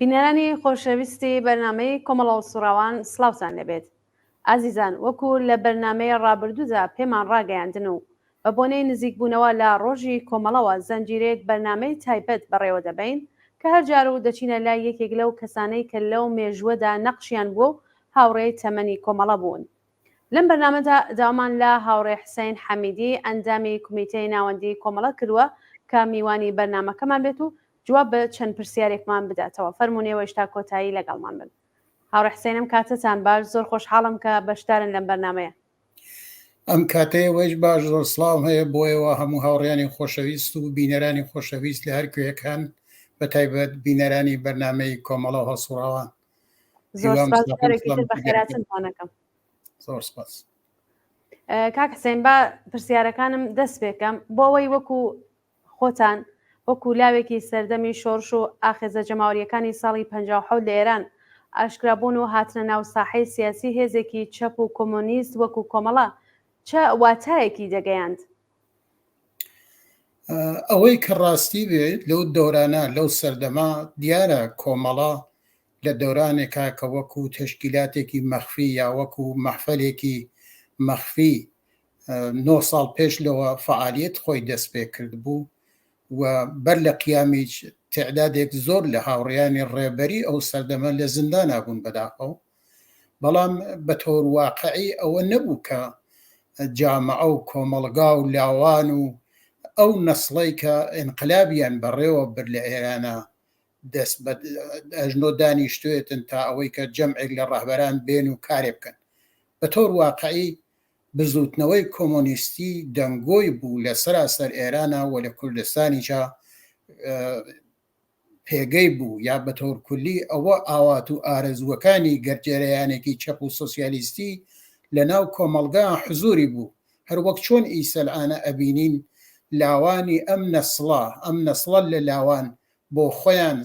بینەرانی خۆشەویستی بەرنامەی کۆمەڵە و سوڕاوان سلااوان لەبێت. ئازیزان وەکو لە بەرنمەی ڕابردوودا پێمان ڕاگەیاندن و بە بۆنەی نزیکبوونەوە لە ڕۆژی کۆمەڵەوە زەنجیرێک بەرنمەی تایبەت بەڕێوە دەبین کە هەرجار و دەچینە لای یەکێک لەو کەسانەی کە لەو مێژوەدا نەقشیان بوو و هاوڕێی تەمەنی کۆمەڵە بوون. لەم بەرنامەدا داوامان لە هاوڕێ حسین حەمیدی ئەندامی کومیتەی ناوەندی کۆمەڵە کردووە کە میوانی بەرنمەکەمان بێت و جواب بە چەند پرسیارێکمان بداتەوە. فەرمونێەوە شتا کۆتایی لەگەڵمان بن. هاوڕێ حسینم کاتتان باش، زۆر خۆشحاڵم کە بەشدارن لەم بەرنمەیە. ئەم کاتەیە وەش باش، زۆر سڵاو هەیە بۆیەوە هەموو هاوڕیانی خۆشەویست و بینەرانی خۆشەویست لە هەر کوێیەکان بە تایبەت بینەرانی بەرنمەی کۆمەڵە و هەسوڕاوان. زۆر سپاسێکی تر بە خێراتتانەکەم. زۆر سپاس. کاک حسین با پرسیارەکانم دەست پێکەم بۆ ئەوەی وەکو خۆتان وەکو لاوێکی سەردەمی شۆڕش و ئاخێزە جەماوەریەکانی ساڵی 57 لە ئێران ئاشکرابوون و هاتنە ناو ساحەی سیاسی هێزێکی چەپ و کۆمۆنیست وەکو کۆمەڵە چه واتایەکی دەگەیاند؟ ئەوەی کە ڕاستی بێت لەو دەورانە لەو سەردەما دیارە کۆمەڵە لە دەورانێکا کە وەکو تشکیلاتێکی مەخفی یا وەکو مەحفەلێکی مەخفی 9 ساڵ پێش لەوە فعالیت خۆی دەست پێ کرد بوو و بەر لە قیامیچ تعدادێک زۆر لە هاوڕێیانی ڕێبەری ئەو سەردەمە لە زیندانە بوون بەداخەو، بەڵام بە تۆر واقعی ئەوە نەبوو کە جامعە و کۆمەڵگا و لاوان و ئەو نەسڵەی کە ئینقلابیان بەڕێوە بر لە ئێرانە دەست بە ئەژنۆ دانیشتوێتن تا ئەوەی کە جەمعێک لە ڕاهبەران بێن و کارێ بکەن. بە تۆر واقعی بزوتنەوەی کۆمۆنیستی دەنگۆی بوو لە سەراسەر ئێرانە و لە کوردستانیشا پێگەی بوو، یا بە تۆر کولی ئەوە ئاوات و ئارەزوەکانی گەرجێرەیانێکی چەپ و سۆسیالیستی لە ناو کۆمەڵگا حزوری بوو. هەر وەک چۆن ئیسەلعانە ئەبینین لاوانی ئەم نەسڵە لە لاوان بۆ خۆیان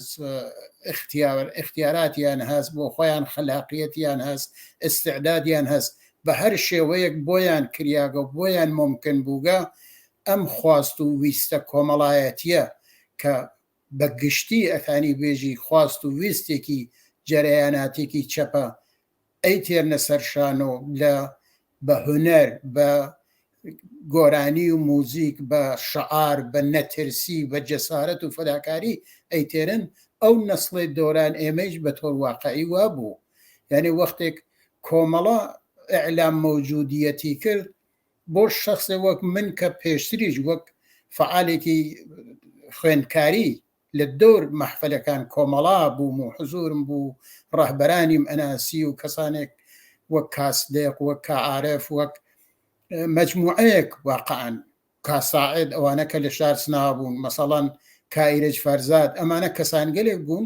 اختیاراتیان هەست، بۆ خۆیان خەلاقیەتیان هەست، ئستعدادیان هەست، بە هەر شێوەیەک بۆیان کریاگە بۆیان ممکن بووگە ئەم خواست و ویستە کۆمەڵایەتیە کە بە گشتی ئەتانی بێژی خواست و ویستێکی جەرەیاناتێکی چەپە ئەی تێرنە سەرشانۆ لە بە هونەر، بە گۆرانی و موزیک، بە شعار، بە نەترسی، بە جەسارەت و فەداکاری ئەی تێرن ئەو نەسڵی دۆران ئێمەش بە تۆر واقعی وا بوو. یعنی وەختێک کۆمەڵە ئەعلام موجودیەتی کرد بۆ شخصێ وەک من کە پێشتریش وەک فعالێکی خوێندکاری لە دۆر مەحفەلەکان کۆمەڵا بووم و حزورم بوو، ڕاهبەرانیم ئەناسی و کەسانێک وەک کاسدێق، وەک کەعارف، وەک مەجموعەیەک واقعاً کاساعد، ئەوانە کە لە شار سنا بوون، مەسەڵەن کائیرج فەرزاد، ئەمانە کەسان گەلێک بوون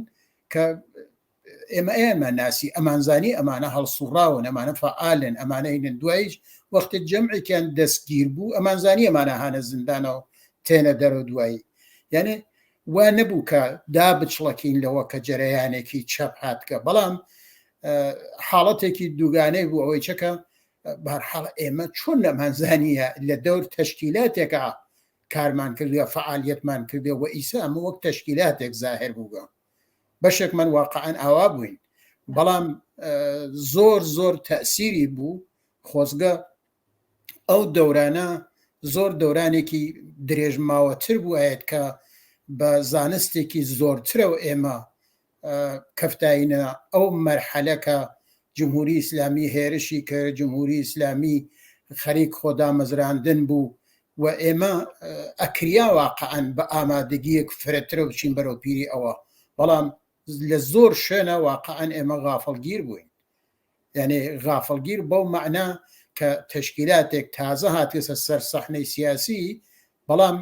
کە ئێمە ناسی، ئەمانزانی ئەمانە هەڵسوڕاون، ئەمانە فعالن، ئەمانەینن. دواییش وەختی جەمعێکیان دەستگیر بوو ئەمانزانی ئەمانە هانە زیندانەوە تێنە دەرە دوایی. یعنی وا نەبوو کە دابچڵەکین لەوە کە جەرەیانێکی چەپ هاتکە، بەڵام حاڵەتێکی دووگانەی بوو ئەوەی چەکە بەرحاڵ ئێمە چۆن لەمانزانیە لە دەور تەشکیلاتێکە کارمان کردووە، فعالیەتمان کردووە، ئیسا ئەمە وەک تەشکیلاتێک زاهر بووگە. بەشێکمان واقعاً ئاوا بووین، بەڵام زۆر تەئسیری بوو. خۆزگە ئەو دەورانە زۆر دەورانێکی درێژماوەتر بووایەت کە بە زانستێکی زۆرترەوە ئێمە کەفتاینە ئەو مەرحەلەکە جمهوری ئیسلامی هێرشی کرد، جمهوری ئیسلامی خەریک خۆدامەزراندن بوو و ئێمە ئەکریا واقعاً بە ئامادەگیەک فرەترە بچین بەرەو پیری ئەوە، بەڵام لە زۆر شوێنە واقعاً ئێمە غافڵگیر بووین. یعنی غافڵگیر بەو مەعنا کە تشکیلاتێک تازە هاتێسە سەر سەحنەی سیاسی، بەڵام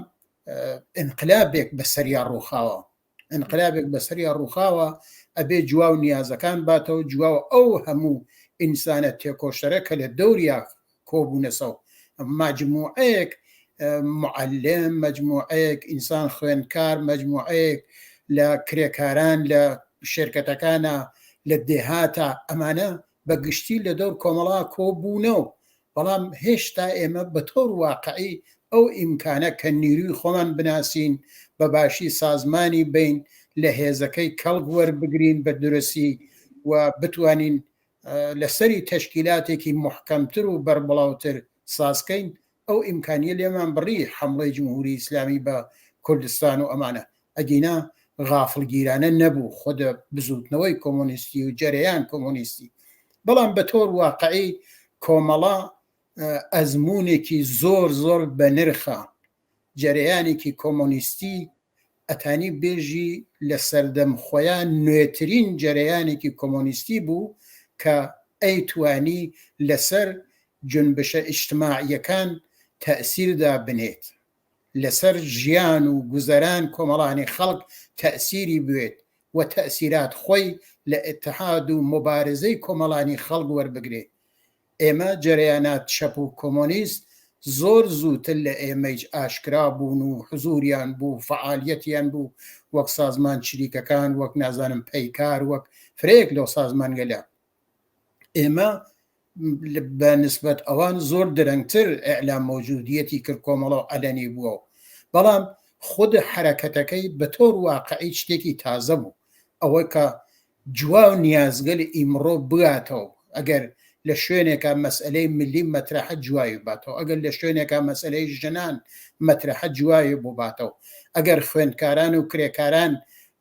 ئینقلابێک بەسەریان ڕووخاوە، ئینقلابێک بەسەریان ڕووخاوە ئەبێ جواو نیازەکان باتەوە، جواو ئەو هەموو ئینسانە تێکۆشەرە کە لە دەوریا کۆبوونەسەو مجموعەیەک معلم، مجموعەیەک ئینسان خوێندکار، مجموعەیەک لە کرێکاران لە شێرکەتەکانە لە دێهاتە، ئەمانە بە گشتی لە دەور کۆمەڵا کۆبوونەوە، بەڵام هێشتا ئێمە بە تۆر واقعی ئەو ئیمکانە کە نیروی خۆمان بناسین، بە باشی سازمانی بین، لە هێزەکەی کەڵک وەربگرین بە درستی و بتوانین لەسەری تەشکیلاتێکی محکەمتر و بەربڵاوتر سازکەین. ئەو ئیمکانیە لێمان بڕی حمڵەی جمهوری ئیسلامی بە کوردستان و ئەمانە ئەگینا غافڵگیرانە نەبوو خودە بزوتنەوەی کۆمۆنیستی و جەرەیان کۆمۆنیستی. بەڵام بە تۆر واقعی کۆمەڵە ئەزمونێکی زۆر زۆر بە نرخە جەرەیانێکی کۆمۆنیستی ئەتانی بێژی لە سەردەم خۆیان نوێترین جەرەیانێکی کۆمۆنیستی بوو کە ئەیتوانی لەسەر جنبشە ئیجتماعیەکان تەئسیردا بنێت، لەسەر ژیان و گوزەران کۆمەڵانی خەڵک تەئسیری بوێت و تەئسیرات خۆی لە ئیتحاد و مبارزەی کۆمەڵانی خەڵک وەربگرێت. ئێمە جەرەیانات شەپ و کۆمۆنیست زۆر زووتر لە ئێمەیج ئاشکرا بوون و حزوریان بوو، فعالیەتیان بوو وەک سازمان چریکەکان، وەک نازانم پەیکار، وەک فرێک لەو سازمانگەلە. ئێمە بە نسبەت ئەوان زۆر درەنگتر ئێعلام مەوجودیەتی کرد کۆمەڵە ئەلەنی بووە، بەڵام خود حرەکەتەکەی بە تۆر واقعی شتێکی تازە بوو، ئەوەی کە جوا و نیازگەلی ئیمڕۆ بگاتەوە. ئەگەر لە شوێنێکە مەسئلەی ملی مەترەحە جوایی باتەوە، ئەگەر لە شوێنێکە مەسئلەی ژنان مەترەحە جوایی بوو باتەوە، ئەگەر خوێندکاران و کرێکاران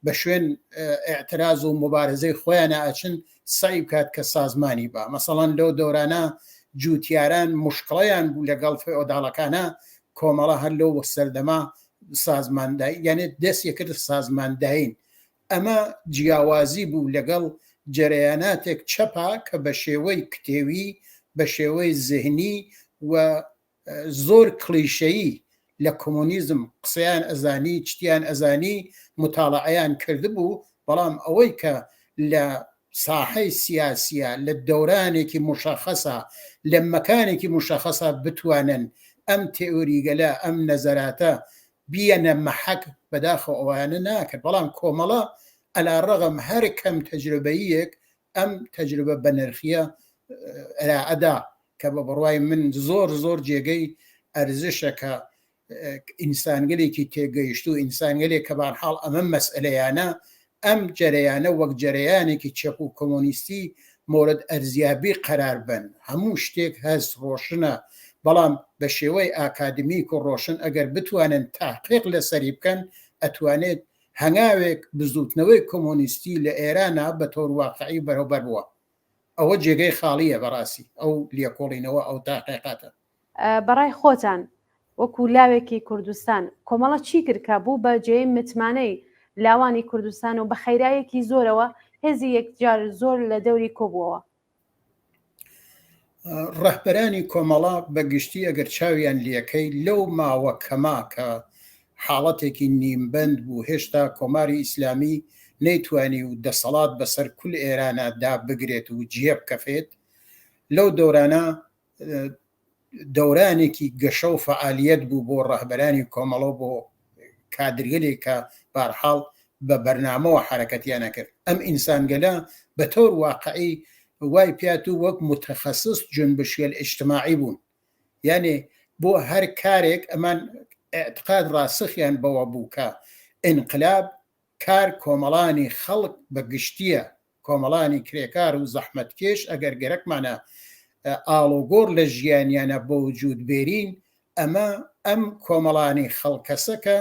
بە شوێن ئاعتراز و مبارزەی خۆیان ئاچن سعی بکات کە سازمانی بە مەسەڵەن لەو دەورانە جوتیاران مشکڵیان بوو لەگەڵ فێۆداڵەکانە، کۆمەڵە هەر لەو سەردەما سازماندایی یعنی دەستێک کرد سازمانداین. ئەمە جیاوازی بوو لەگەڵ جەرەیاناتێک چەپا کە بە شێوەی کتێوی، بە شێوەی زهنی و زۆر کلیشەیی لە کۆمۆنیزم قسەیان ئەزانی، چتیان ئەزانی، متاڵعەیان کردبوو. بەڵام ئەوەی کە لە ساحەی سیاسیە لە دەورانێکی مشەخەسە لە مەکانێکی مشەخەسە بتوانن ئەم تێئۆریگەلە ئەم نەزەراتە بیەنە مەحەک بەداخەوە ئەوانە ناکرد. بەڵام کۆمەڵە ئەلا ڕەغم هەر کەم تەجربەیەک ئەم تەجربە بە نرخیە ئەدا کە بە بڕوای من زۆر زۆر جێگەی ئەرزشەکە ئینسانگەلێکی تێگەیشت و ئینسانگەلێک کە بەهەرحاڵ ئەمە مەسئلەیانە ئەم جەرەیانە وەک جەرەیانێکی چەپ و کۆمۆنیستی مۆرد ئەرزیابی قەرار بن. هەموو شتێک هەست ڕۆشنە، بەڵام بە شێوەی ئاکادمیک و ڕۆشن ئەگەر بتوانن تاقیق لەسەری بکەن ئەتوانێت هەنگاوێک بزوتنەوەی کۆمۆنیستی لە ئێرانە بە تۆر واقعی بەرەوبەر بووە. ئەوە جێگەی خاڵیە بەڕاستی ئەو لێکۆڵینەوە ئەو تاقیقاتە. بەڕای خۆتان وەکو لاوێکی کوردستان کۆمەڵە چی کرد کە بوو بە جێی متمانەی لاوانی کوردستان و بە خەیرایەکی زۆرەوە هێزی یەکجار زۆر لە دەوری کۆبووەوە؟ ڕەهبەرانی کۆمەڵە بەگشتی ئەگەر چاویان لەکەی لەو ماوە کەما کە حاڵەتێکی نیمبەند بوو، هێشتا کۆماری ئیسلامی نەیتوانی و دەسەڵات بەسەر کول ئێرانە دا بگرێت و جێ بکەفێت، لەو دەورانە دەورانێکی گەشە و فعالیەت بوو بۆ ڕەهبەرانی کۆمەڵە بۆ کادرگەلێک کە بەهەرحاڵ بە بەرنامەوە حرەکەتیانە کرد. ئەم ئینسانگەلە بە تۆر واقعی وای پێات و وەک متخصص جنبشیل ئیجتماعی بوون، یعنی بۆ هەر کارێک ئەمان اعتقاد ڕاسخیان بەوە بوو کە ئینقلاب کار کۆمەڵانی خەڵک بەگشتیە، کۆمەڵانی کرێکار و زەحمەتکێش ئەگەر گەرەکمانە ئاڵۆگۆڕ لە ژیانیانە بە وجود بێرین، ئەمە ئەم کۆمەڵانی خەڵکەسەکە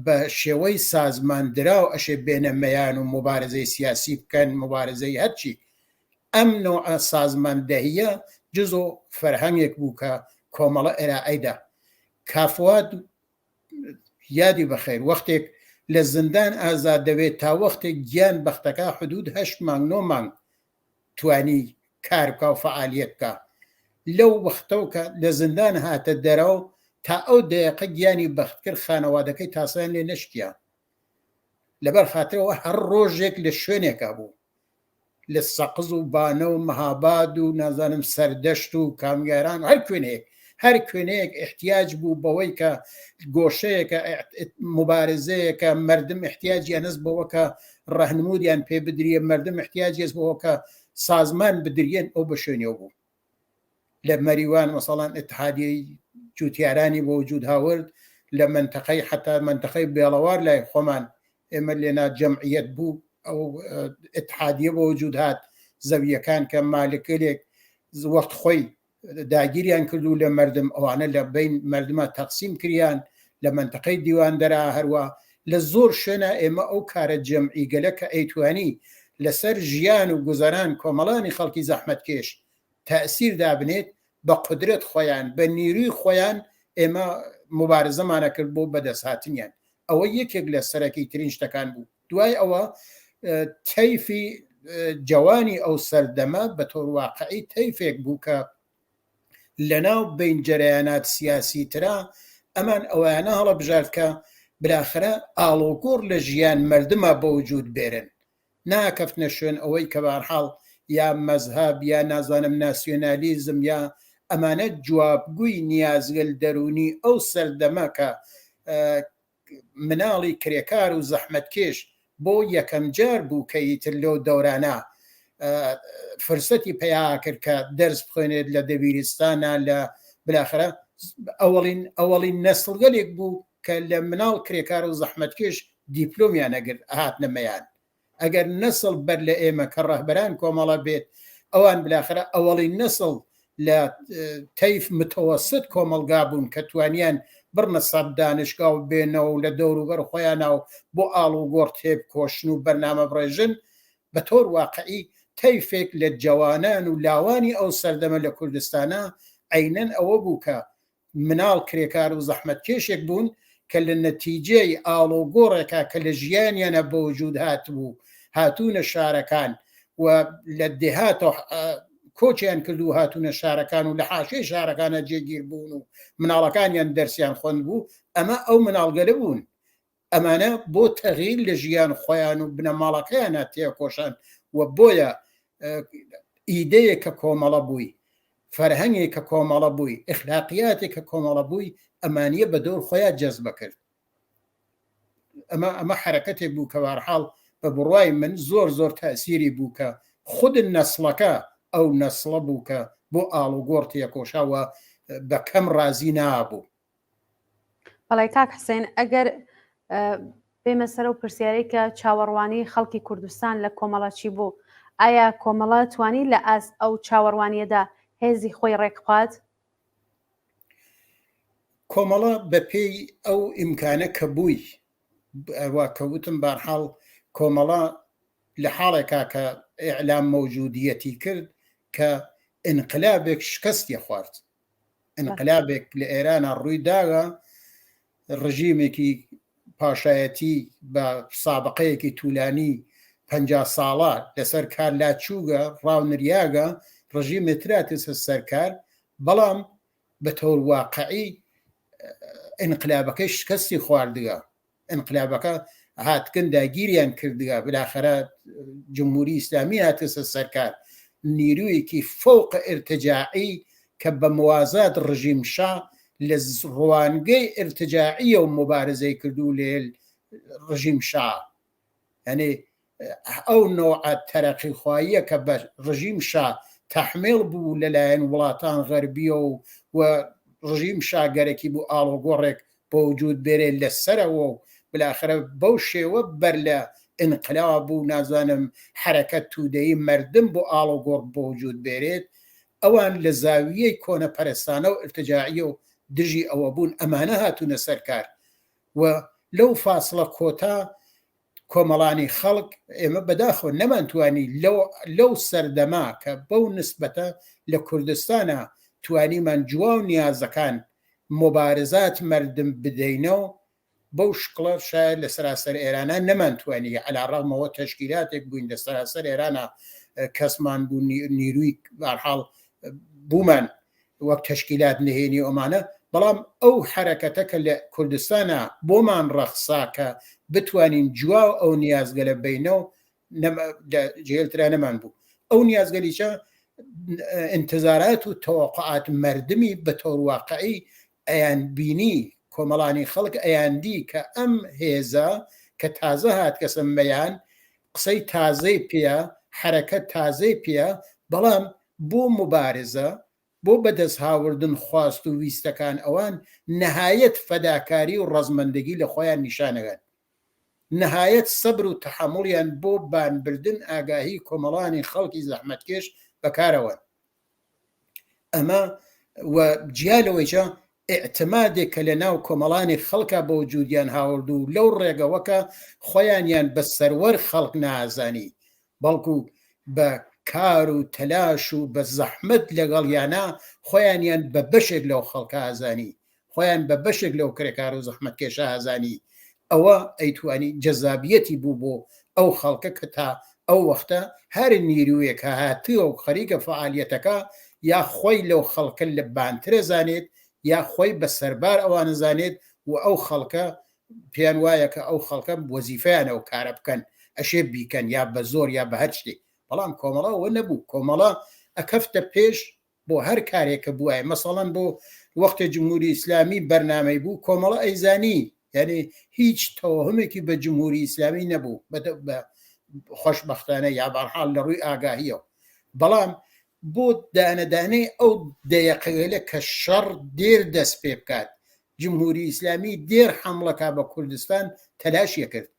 بە شێوەی سازماندرا و ئەشێ بێنە مەیان و مبارزەی سیاسی بکەن، مبارزەی هەرچی. ئەم نوع سازماندەهیە جزۆ فەرهەنگێک بوو کە کۆمەڵە ئێرائیدا. کافوات یادی بەخێر وەختێک لە زندان ئازاد دەوێت تا وەختێک گیان بەختەکە حدود 8 مانگ 9 مانگ توانی کار بکە و فعالیت بکە. لەو وەختەوە کە لە زندان هاتە دەرەوە تا ئەو دەیەقە گیانی بەخت کرد، خانەوادەکەی تاسان لێ نەشتیان، لەبەر خاترەوە هەر ڕۆژێک لە شوێنێکا بوو، لە سەقز و بانە و مەهاباد و نازانم سەردەشت و کامگاران، هەر کوێنەیەک احتیاج بوو بەوەی کە گۆشەیەکە مبارزەیەکە مردم احتیاجیان هەست بەوە کە ڕەهنمودیان پێ بدرێ، مردم احتیاجی هەست بەوە کە سازمان بدرێن، ئەو بە شوێنێەوە بوو. لە مەریوان مەسەڵەن ئیتحادیەی جوتیارانی بۆ وجود هاورد، لە منتەقەی حتا منتەقەی بێڵەوار لای خۆمان ئێمە لێنا جەمعیەت بوو ئەو اتحادیە بە وجود هات زەویەکان کە مالکلێک وەخت خۆی داگیریان کردو لە مردم ئەوانە لە بین مردمە تەقسیم کریان لە منتەقەی دیواندەرا هەروە لە زۆر شوێنە ئێمە ئەو کارە جەمعی گەلە کە ئەیتوانی لەسەر ژیان و گوزەران کۆمەڵانی خەڵکی زەحمەتکێش تەئسیر دابنێت بە قودرەت خۆیان بە نیروی خۆیان ئێمە مبارزەمانە کرد بۆ بەدەستهاتنیان ئەوە یەکێک لە سەرەکی ترین شتەکان بوو دوای ئەوە تەیفی جوانی ئەو سەردەمە بە تۆر واقعی تەیفێک بوو کە لەناو بین جەرەیانات سیاسی ترا ئەمان ئەوانە هەڵە بژارد کە براخرە ئاڵۆگۆڕ لە ژیان مردمە بە وجود بێرن ناکەفتنە شوێن ئەوەی کە بەهەرحاڵ یا مەزهب یا نازانم ناسیۆنالیزم یا ئەمانە جوابگووی نیازگەل دەرونی ئەو سەردەمە کە مناڵی کرێکار و زەحمەتکێش بۆ یەکەم جار بوو کە ئیتر لەو دەورانە فرسەتی پیا کرد کە دەرس بخوێنێت لە دەبیرستانە لە بلاخرە ئەوەڵین نەسڵگەلێک بوو کە لە مناڵ کرێکار و زەحمەتکێش دیپلۆمیان ئەگەر هات نەمەیان ئەگەر نەسڵ بەر لە ئێمە کە ڕەهبەران کۆمەڵە بێت ئەوان بلاخرە ئەوەڵی نەسڵ لە تەیف متەوەسط کۆمەلگا بوون کە توانیان بڕنە سەد دانشگا و بێنەوە و لە دەوروبەر خۆیانەوە بۆ ئاڵ و گۆڕ تێب کۆشن و بەرنامە بڕێژن بە تۆر واقعی تەیفێک لە جوانان و لاوانی ئەو سەردەمە لە کوردستانە عینەن ئەوە بوو کە مناڵ کرێکار و زەحمەتکێشێک بوون کە لە نەتیجەی ئاڵ و گۆڕێکا کە لە ژیانیانە بە وجود هات بوو هاتوونە شارەکان و لە دێهاتەوە کۆچیان کردو هاتوونە شارەکان و لە حاشەی شارەکانە جێگیر بوون و مناڵەکانیان دەرسیان خوێند بوو ئەمە ئەو مناڵگەرە بوون ئەمانە بۆ تەغییر لە ژیان خۆیان و بنەماڵەکەیانە تێکۆشان و بۆیە ئیدەیەک کە کۆمەڵە بووی فەرهەنگێک کە کۆمەڵە بووی ئەخلاقیاتێک کە کۆمەڵە بووی ئەمانیە بە دەور خۆیان جەزبە کرد ئەمە حرەکەتێک بوو کە بەهەرحاڵ بە بڕوای من زۆر زۆر تەئسیری بوو کە خود نەسڵەکە ئەو نەسڵە بوو کە بۆ ئاڵ و گۆڕ تێکۆشاوە بە کەم ڕازی نابوو. بەڵێ کاک حسێن ئەگەر بێمە سەر و پرسیارەی کە چاوەڕوانی خەڵکی کوردستان لە کۆمەڵە چی بوو ئایا کۆمەڵە توانی لە ئەو چاوەڕوانیەدا هێزی خۆی ڕێکخوات؟ کۆمەڵە بە پێی ئەو ئیمکانە کە بووی کەوتم بەرحاڵ کۆمەڵە لە حاڵێکا کە ئیعلام مەوجودیەتی کرد کە ئینقلابێک شکستی خوارد ئینقلابێک لە ئێرانە ڕووی داوە ڕژیمێکی پاشایەتی بە سابقەیەکی توولانی 50 ساڵە لەسەر کار لاچووگە ڕاونریاگە ڕژیمێتراتە سەرکار بەڵام بە تۆر واقعی ئینقلابەکەی شکستی خواردگە ئینقلابەکە هاتکن داگیریان کردگە بلاخەرە جمهوری ئیسلامی هاتە سەرکار نیرویەکی فوق ارتجاعی کە بە موازات ڕژیم شا لە ڕوانگەی ارتجاعیە و مبارزەی کردو لێ ڕژیم شا یعنی ئەو نوع تەرەقی خواییە کە بە ڕژیم شا تەحمیل بوو لەلایەن وڵاتان غەربیە و ڕژیم شاگەرێکی بوو ئاڵۆگۆڕێک بۆ وجود بێرێ لەسەرەوە و بلاخرە بەو شێوە بەر لە ئینقلاب بوو نازانم حرەکەت تودەیی مردم بۆ ئاڵۆگۆڕ بۆ وجود بێرێت ئەوان لە زاویەی کۆنە پەرستانە و ارتجاعیە و دژی ئەوە بوون ئەمانە هاتوونە سەرکار و لەو فاصلە کۆتا کۆمەڵانی خەڵک ئێمە بەداخۆ نەمانتوانی لەو سەردەما کە بەو نسبەتە لە کوردستانە توانیمان جوا و نیازەکان مبارزات مردم بدەینەوە بەو شکڵە شاید لە سەراسەر ئێرانە نەمانتوانی عەلاڕەغمەوە تەشکیلاتێک بووین لە سەراسەر ئێرانە کەسمان بوو نیروی بەرحاڵ بوومان وەک تەشکیلات نهێنی ئەمانە بەڵام ئەو حرەکەتە کە لە کوردستانە بۆمان ڕەخسا کە بتوانین جوا ئەو نیازگەلە بینەوە جێلترا نەمان بوو ئەو نیازگەلیچە انتظارات و تەوەقعات مردمی بە تۆر واقعی ئەیان بینی کۆمەڵانی خەڵک ئەیاندی کە ئەم هێزە کە تازە هات کەسمبەیان قسەی تازەی پێە حرەکەت تازەی پێە بەڵام بۆ مبارزە بۆ بەدەست هاوردن خواست و ویستەکان ئەوان نەهایەت فەداکاری و ڕەزمەندگی لە خۆیان نیشانەگەن نهایەت سەبر و تەحمڵیان بۆ بانبردن ئاگاهی کۆمەڵانی خەڵکی زەحمەتکێش بەکارەوەن. ئەمە جیالەوەیچە ئێعتمادێک کە لە ناو کۆمەڵانی خەڵکە بە وجودیان هاوردو و لەو ڕێگەوەکە خۆیانیان بە سەروەر خەڵک نازانی، بەڵکو بە کار و تەلاش و بە زەحمت لەگەڵیانە خۆیانیان بە بەشێک لەو خەڵکە ئازانی، خۆیان بە بەشێک لەو کرێکار و زەحمەتکێشە ئازانی. ئەوە ئەیتوانی جەزابیەتی بوو بۆ ئەو خەڵکە کە تا ئەو وەختە هەر نیرویەک هاتووە و خەریکە فعالیەتەکە یا خۆی لەو خەڵکە لە بانترە زانێت یا خۆی بە سەربار ئەوانە زانێت و ئەو خەڵکە پێیان وایە کە ئەو خەڵکە وەزیفەیانە و کارە بکەن ئەشێ بیکەن یا بە زۆر یا بە هەر شتێک. بەڵام کۆمەڵەوە نەبوو، کۆمەڵە ئەکەفتە پێش بۆ هەر کارێکە بووە. مەسەڵەن بۆ وەختە جمهوری ئیسلامی بەرنامەی بوو کۆمەڵە ئەیزانی، یعنی هیچ تەوهمێکی بە جمهوری ئیسلامی نەبوو بە خۆشبەختانە یا بەرحاڵ لە ڕووی ئاگاهیەوە. بەڵام بۆ دانەدانەی ئەو دەیەقەیە کە شەڕ دێر دەست پێ بکات، جمهوری ئیسلامی دێر حملەکە بە کوردستان تەلاشیە کرد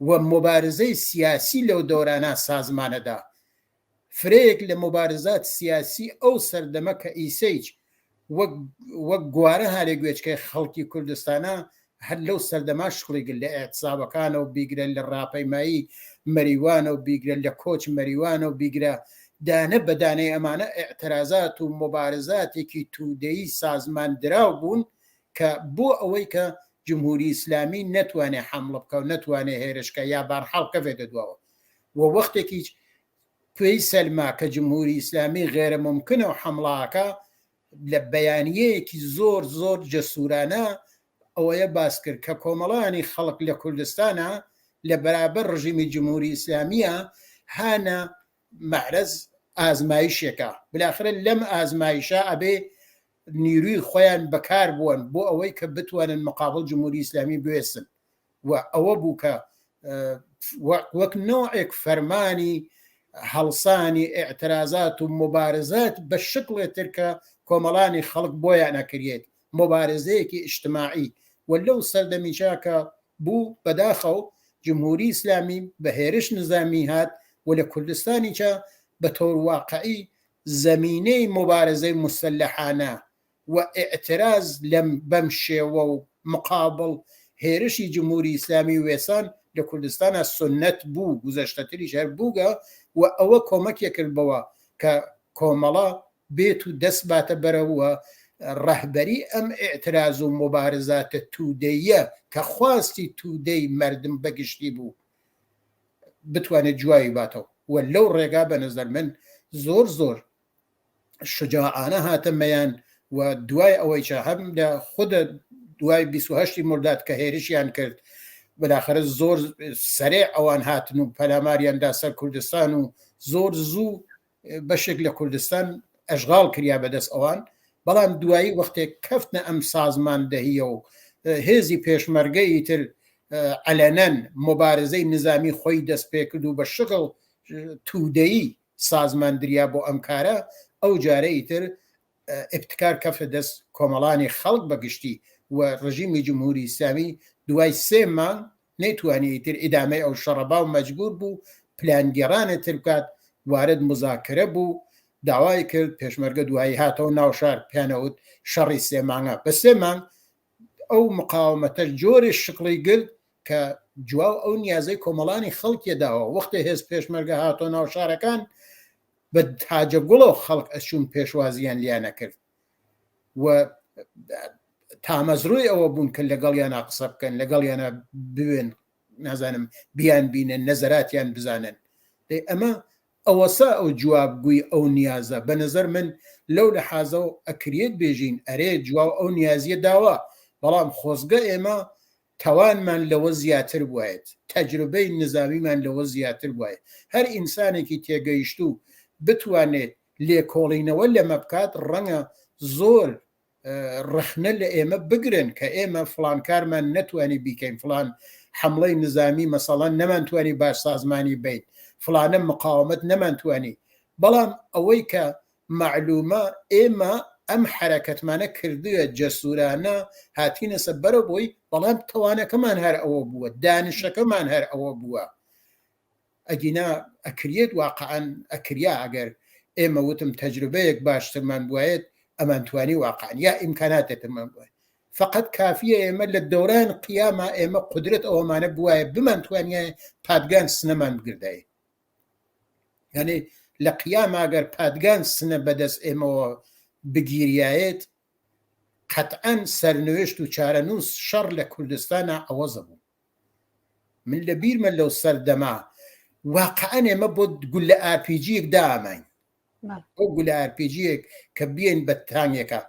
و مبارزەی سیاسی لەو دۆرانە سازمانەدا فرەیەک لە مبارزات سیاسی ئەو سەردەمە کە ئیسەیج وەک گوارە هەرێ گوێچکەی خەڵکی کوردستانە هەر لەو سەردەما شخڵیگرن لە ئێعتسابەکانە و بیگرن لە ڕاپەیمایی مەریوانە و بیگرن لە کۆچ مەریوانە و بیگرە دانە بەدانەی ئەمانە ئێعترازات و مبارزاتێکی توودەیی سازمان دراو بوون کە بۆ ئەوەی کە جمهوری ئیسلامی نەتوانێ حملە بکە و نەتوانێ هێرشکە یا بارحاڵ کەفێتە دواوە و وەختێکی توێی سەلما کە جمهوری ئیسلامی غێرە ممکنە و حمڵاکە لە بەیانیەیەکی زۆر زۆر جەسوورانە ئەوەیە باس کرد کە کۆمەڵانی خەڵک لە کوردستانە لە بەرابەر ڕژیمی جمهوری ئیسلامیە هانە مەعرەز ئازمایشێکە. بلاخرە لەم ئازمایشە ئەبێ نیروی خۆیان بەکار بوون بۆ ئەوەی کە بتوانن مقابل جمهوری ئیسلامی بوێستن و ئەوە بوو کە وەک نوعێک فەرمانی هەڵسانی ئێعترازات و مبارزات بە شکڵێتر کە کۆمەڵانی خەڵک بۆیان نەکرێت مبارزەیەکی ئیجتماعی و لەو سەردەمیشا کە بوو بەداخەو جمهوری ئیسلامی بە هێرش نظامی هات و لە کوردستانیچە بە تۆر واقعی زەمینەی مبارزەی مسلحانە و ئێعتراز لەم بەم شێوە و مقابل هێرشی جمهوری ئیسلامی وێسان لە کوردستانە سنەت بوو گوزەشتەتری شەر بووگە و ئەوە کۆمەکێک کردبەوە کە کۆمەڵە بێت و دەست باتە بەرەوە ڕەهبەری ئەم ئێعتراز و مبارزاتە توودەیە کە خواستی توودەی مردم بەگشتی بوو بتوانێت جوایی باتەوە و لەو ڕێگا بە نەزەر من زۆر زۆر شجاعانە هاتەمەیان و دوای ئەوەی چا هەم لە خودە دوای 28 مرداد کە هێرشیان کرد بەداخرە زۆر سەرێ ئەوان هاتن و پەلاماریاندا سەر کوردستان و زۆر زوو بەشێک لە کوردستان ئەشغال کریا بەدەست ئەوان. بەڵام دوایی وەختێک کەفتنە ئەم سازماندەهیە و هێزی پێشمەرگەی تر ئەلەنەن مبارزەی نظامی خۆی دەست پێ کرد و بە شغل توودەیی سازماندریا بۆ ئەم کارە ئەو جارەی تر ئبتکار کەفتە دەست کۆمەڵانی خەڵک بەگشتی و ڕژیمی جمهوری ئیسلامی دوای 3 مانگ نەیتوانی تر ئیدامەی ئەو شەڕەبا و مەجبور بوو پلانگێڕانە تر بکات وارد مزاکرە بوو داوای کرد پێشمەرگە دوایی هاتەوە ناو شار پیانەوت شەڕی 3 مانگە بە 3 مانگ ئەو مقاومەتە جۆری شقڵی گرت کە جواو ئەو نیازەی کۆمەڵانی خەڵکیداوە وەختە هێز پێشمەرگە هاتۆ ناو شارەکان بە تاجە گوڵە و خەڵک ئەچوون پێشوازیان لیانە کرد و تامەزڕووی ئەوە بوون کە لەگەڵیانە قسە بکەن لەگەڵیانە بوێن نازانم بیان بینن نەزەراتیان بزانن. ئەمە ئەوەسا ئەو جوابگووی ئەو نیازە بە نەزەر من لەو لە حازە و ئەکرێت بێژین ئەرێ جواب ئەو نیازیە داوە بەڵام خۆزگە ئێمە تەوانمان لەوە زیاتر بوایێت تەجروبەی نظامیمان لەوە زیاتر بوایێت هەر ئینسانێکی تێگەیشت و بتوانێت لێکۆڵینەوە لەمە بکات ڕەنگە زۆر ڕخنە لە ئێمە بگرن کە ئێمە فلان کارمان نەتوانی بیکەین فلان حملەی نظامی مەسەڵەن نەمانتوانی باش سازمانی بیت فلانە مقاومەت نەمانتوانی بەڵام ئەوەی کە معلومە ئێمە ئەم حرەکەتمانە کردووە جەسوورانە هاتینە سەبەرە بۆی بەڵام توانەکەمان هەر ئەوە بووە، دانشەکەمان هەر ئەوە بووە. ئەگینا ئەکرێت واقعەن ئەکریا ئەگەر ئێمە وتم تەجروبەیەک باشترمان بواێت ئەمان توانی واقعەن یا ئیمکاناتێتمان بووە. فقط کافیە ئێمە لە دەوران قیامە ئێمە قدرت ئەوەمانە بواە بمان توانیە پادگان سنەمان بگردایە. یعنی لە قیامە ئەگەر پادگان سنە بەدەست ئێمەوە بگیریایەت قەتعەن سەرنوێشت و چارەنووس شەڕ لە کوردستانە ئەوەزە بوو. من لە بیرمە لەو سەردەما واقعەن ئێمە بۆ گول لە ئارپیجیەک داماین، ئەو گول لە ئارپیجیەک کە بێن بە تانگێکە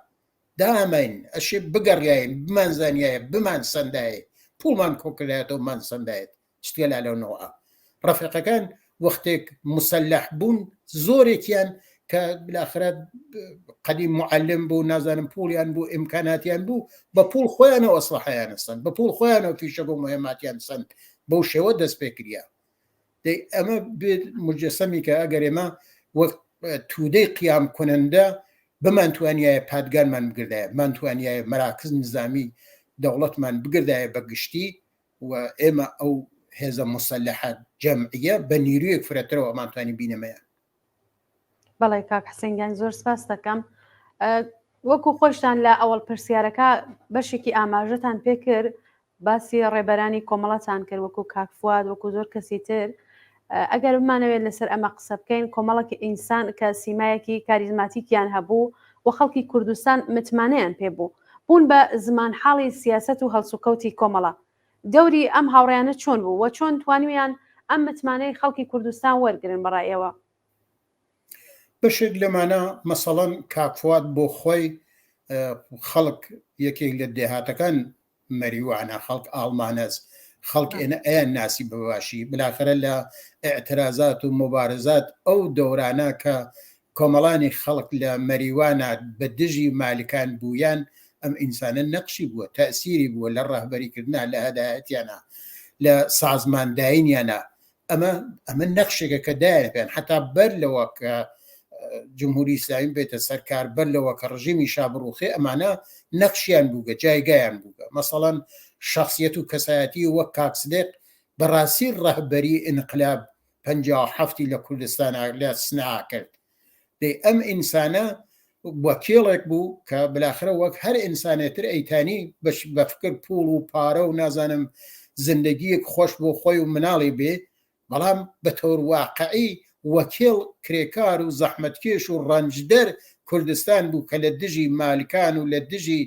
داماین ئەشێ بگەڕایین بمان زانایە بمان سندایە پوڵمان کۆکرایەتەوە مان سندایەت شتێلا لەونەوە. ڕەفیقەکان وەختێک مسلح بوون زۆرێکیان کە بالاخرە قەدیم معلم بوو نازانم پوڵیان بوو ئیمکاناتیان بوو بە پوڵ خۆیانەوە ئەسلحەیان سند بە پوڵ خۆیانەوە فیشە بۆ مهماتیان سند بەو شێوە دەست پێ کریا. ئەمە مجەسەمی کە ئەگەر ئێمە وەک تودەی قیام کننده بمان توانایە پادگانمان بگردایە، مان توانایە مەراکز نظامی دەوڵەتمان بگردایە بە گشتی و ئێمە ئەو هێزە مسلحە جەمعیە بە نیرویەک فرەترەوە ئەمانتوانی بینەمەیە. بەڵێ کاک حسێنگیان زۆر سپاس دەکەم. وەکو خۆشتان لە ئەوڵ پرسیارەکە بەشێکی ئاماژەتان پێکرد باسی ڕێبەرانی کۆمەڵەتان کرد وەکو کاکفواد وەکو زۆر کەسی تر. ئەگەر بمانەوێت لەسەر ئەمە قسە بکەین کۆمەڵێکی ئینسان کە سیمایەکی کاریزماتیکیان هەبوو و خەڵکی کوردستان متمانەیان پێبوو بوون بە زمان حاڵی سیاست و هەڵسوکەوتی کۆمەڵە. دەوری ئەم هاوڕیانە چۆن بوو و چۆن توانیان ئەم متمانەی خەڵکی کوردستان وەرگرن بەڕایەوە؟ بەشێک لەمانە مەسەڵەن کاکفواد بۆ خۆی خەڵک یەکێک لە دێهاتەکان مەریوانە خەڵک ئاڵمانەز خەڵک ئەیان ناسی بەباشی بلاخرە لە ئاعترازات و مبارزات ئەو دەورانە کە کۆمەڵانی خەڵک لە مەریوانە بە دژی مالکان بوویان ئەم ئینسانە نەقشی بووە تەسیری بووە لە ڕاهبەریکردنا لە هەدایەتیانە لە سازمانداینیانە ئەمە نەقشێکە کە دایان حتا بەر لەوە کە جمهوری ئیسلامی بێتە سەرکار بەر لەوە کە ڕژیمی شابڕوخێ ئەمانە نەقشیان بووگە جایگایان بووگە. مەسەڵەن شخصیت و کەسایەتی وەک کاکسدێق بەڕاستی ڕەهبەری ئینقلاب 57 لە کوردستان لە سنعا کرد. ئەم ئینسانە وەکێڵێک بوو کە بلاخرە وەک هەر ئینسانێتر ئەیتانی بە فکر پوڵ و پارە و نازانم زندگیەک خۆش بۆ خۆی و مناڵی بێ بەڵام بە تۆر واقعی وەکێڵ کرێکار و زەحمەتکێش و ڕەنجدەر کوردستان بوو کە لە دژی مالکان و لە دژی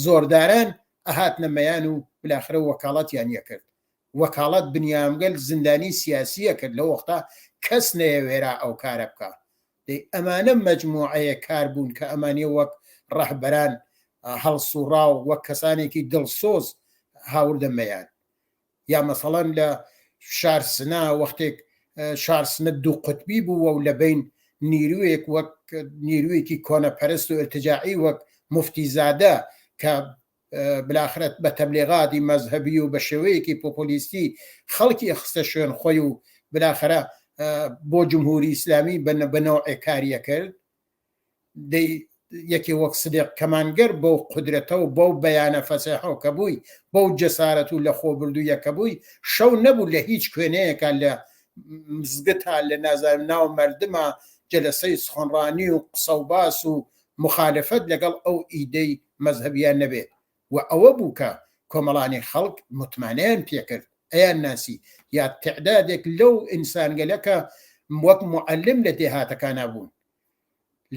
زۆرداران ئەهات نەمەیان و بلاخرە وەکاڵەتیان یەکرد. وەکاڵەت بنیامگەل زندانی سیاسیە کرد لە وەختا کەس نەیەوێرا ئەو کارە بکە. ئەمانە مەجموعەیە کار بوون کە ئەمانێ وەک ڕەهبەران هەڵسوڕا و وەک کەسانێکی دڵسۆز هاوردەمەیان. یا مەسەڵەن لە شارسنا وەختێک شارسنە دوو قوتبی بوو و لە بین نیرویەک وەک نیرویەکی کۆنەپەرست و ئرتجاعی وەک مفتیزادە کە بلاخرەت بە تەبلیغاتی مەزهەبی و بە شێوەیەکی پۆپۆلیستی خەڵکی خستە شوێن خۆی و بلاخرە بۆ جمهوری ئیسلامی بەنەوعی کاریە کرد. یەکی وەک سدێق کەمانگەر بەو قودرەتە و بەو بەیانە فەسەحە کە بووی بەو جەسارەت و لە خۆبردوویەکە بووی شەو نەبوو لە هیچ کوێنەیەکە لە مزگەتە لە نازانم ناو مەردمە جەلسەی سخۆنڕانی و قسە و باس و مخالفەت لەگەڵ ئەو ئیدەی مەزهەبیان نەبێت و ئەوە بوو کە کۆمەڵانی خەڵک متمانیان پێکرد ئەیان ناسی یا تعدادێک لەو ئینسانگەلەکە وەک معلم لە دێهاتەکانە بوون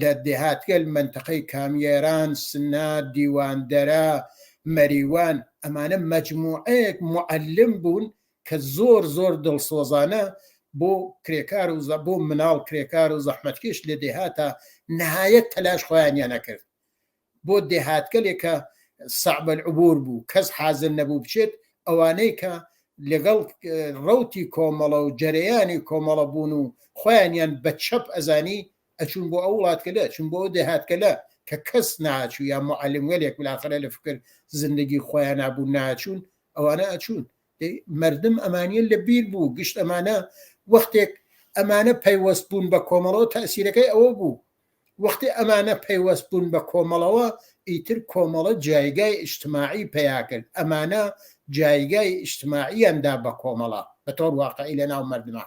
لە دێهاتگەل منتەقەی کامیێران سنا دیواندەرە مەریوان ئەمانە مەجموعەیەک معلم بوون کە زۆر زۆر دڵسۆزانە بۆ کرێکار و بۆ مناڵ کرێکار و زەحمەتکێش لە دێهاتە نەهایەت تەلاش خۆیانیان نەکرد بۆ دێهاتگەلێکە صعب العبور بوو کەس حازر نەبوو بچێت ئەوانەی کە لەگەڵ ڕەوتی کۆمەڵە و جەرەیانی کۆمەڵە بوون و خۆیانیان بە چەپ ئەزانی ئەچون بۆ ئەو وڵاتکەلە چون بۆ دێهاتکەلە کە کەس ناچوو یا معلمگەلێک بلاخرە لە فکر زندگی خۆیان نابوو ناچوون ئەوانە ئەچوون مردم ئەمانیە لە بیر بوو گشت ئەمانە وەختێک ئەمانە پەیوەست بوون بە کۆمەڵەوە تەسیرەکەی ئەوە بوو وەختی ئەمانە پەیوەست بوون بە کۆمەڵەوە ئیتر کۆمەڵە جایگای ئیجتماعی پیا کرد ئەمانە جایگای ئیجتماعیاندا بە کۆمەڵە بە تۆر واقعی لە ناو مردمە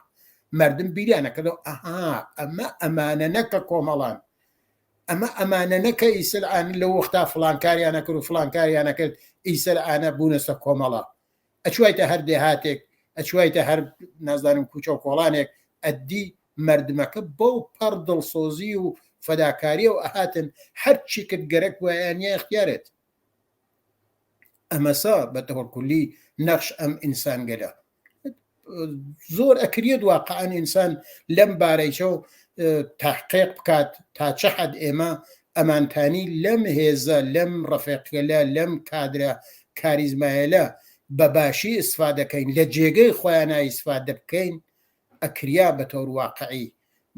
مردم بیریانەکەەوە ئەمە ئەمانە نەکە کۆمەڵان ئەمە ئەمانە نەکە ئیسلعان لە وەختا فلانکاریانە کرد و فلانکاریانە کرد ئیسلعانە بوونەسە کۆمەڵە ئەچوایتە هەر دێهاتێک ئەچوایتە هەر نازانم کوچە و کۆڵانێک ئەدی مردمەکە بۆ پەر دڵسۆزی و فەداکاری و ئەهاتن هەرچی کرد گەرەک وایانە اختیارێت ئەمەسا بە تەوەکولی نەخش ئەم ئینسانگەلە زۆر ئەکرێت واقعان ئینسان لەم بارەیشە و تحقیق بکات تا چه حد ئێمە ئەمانتانی لەم هێزە لەم ڕەفێقگەلە لەم کادرە کاریزمایەلە بەباشی ئیسفادەکەین لە جێگەی خۆیانە ئیسفادە بکەین ئەکریا بە تۆر واقعی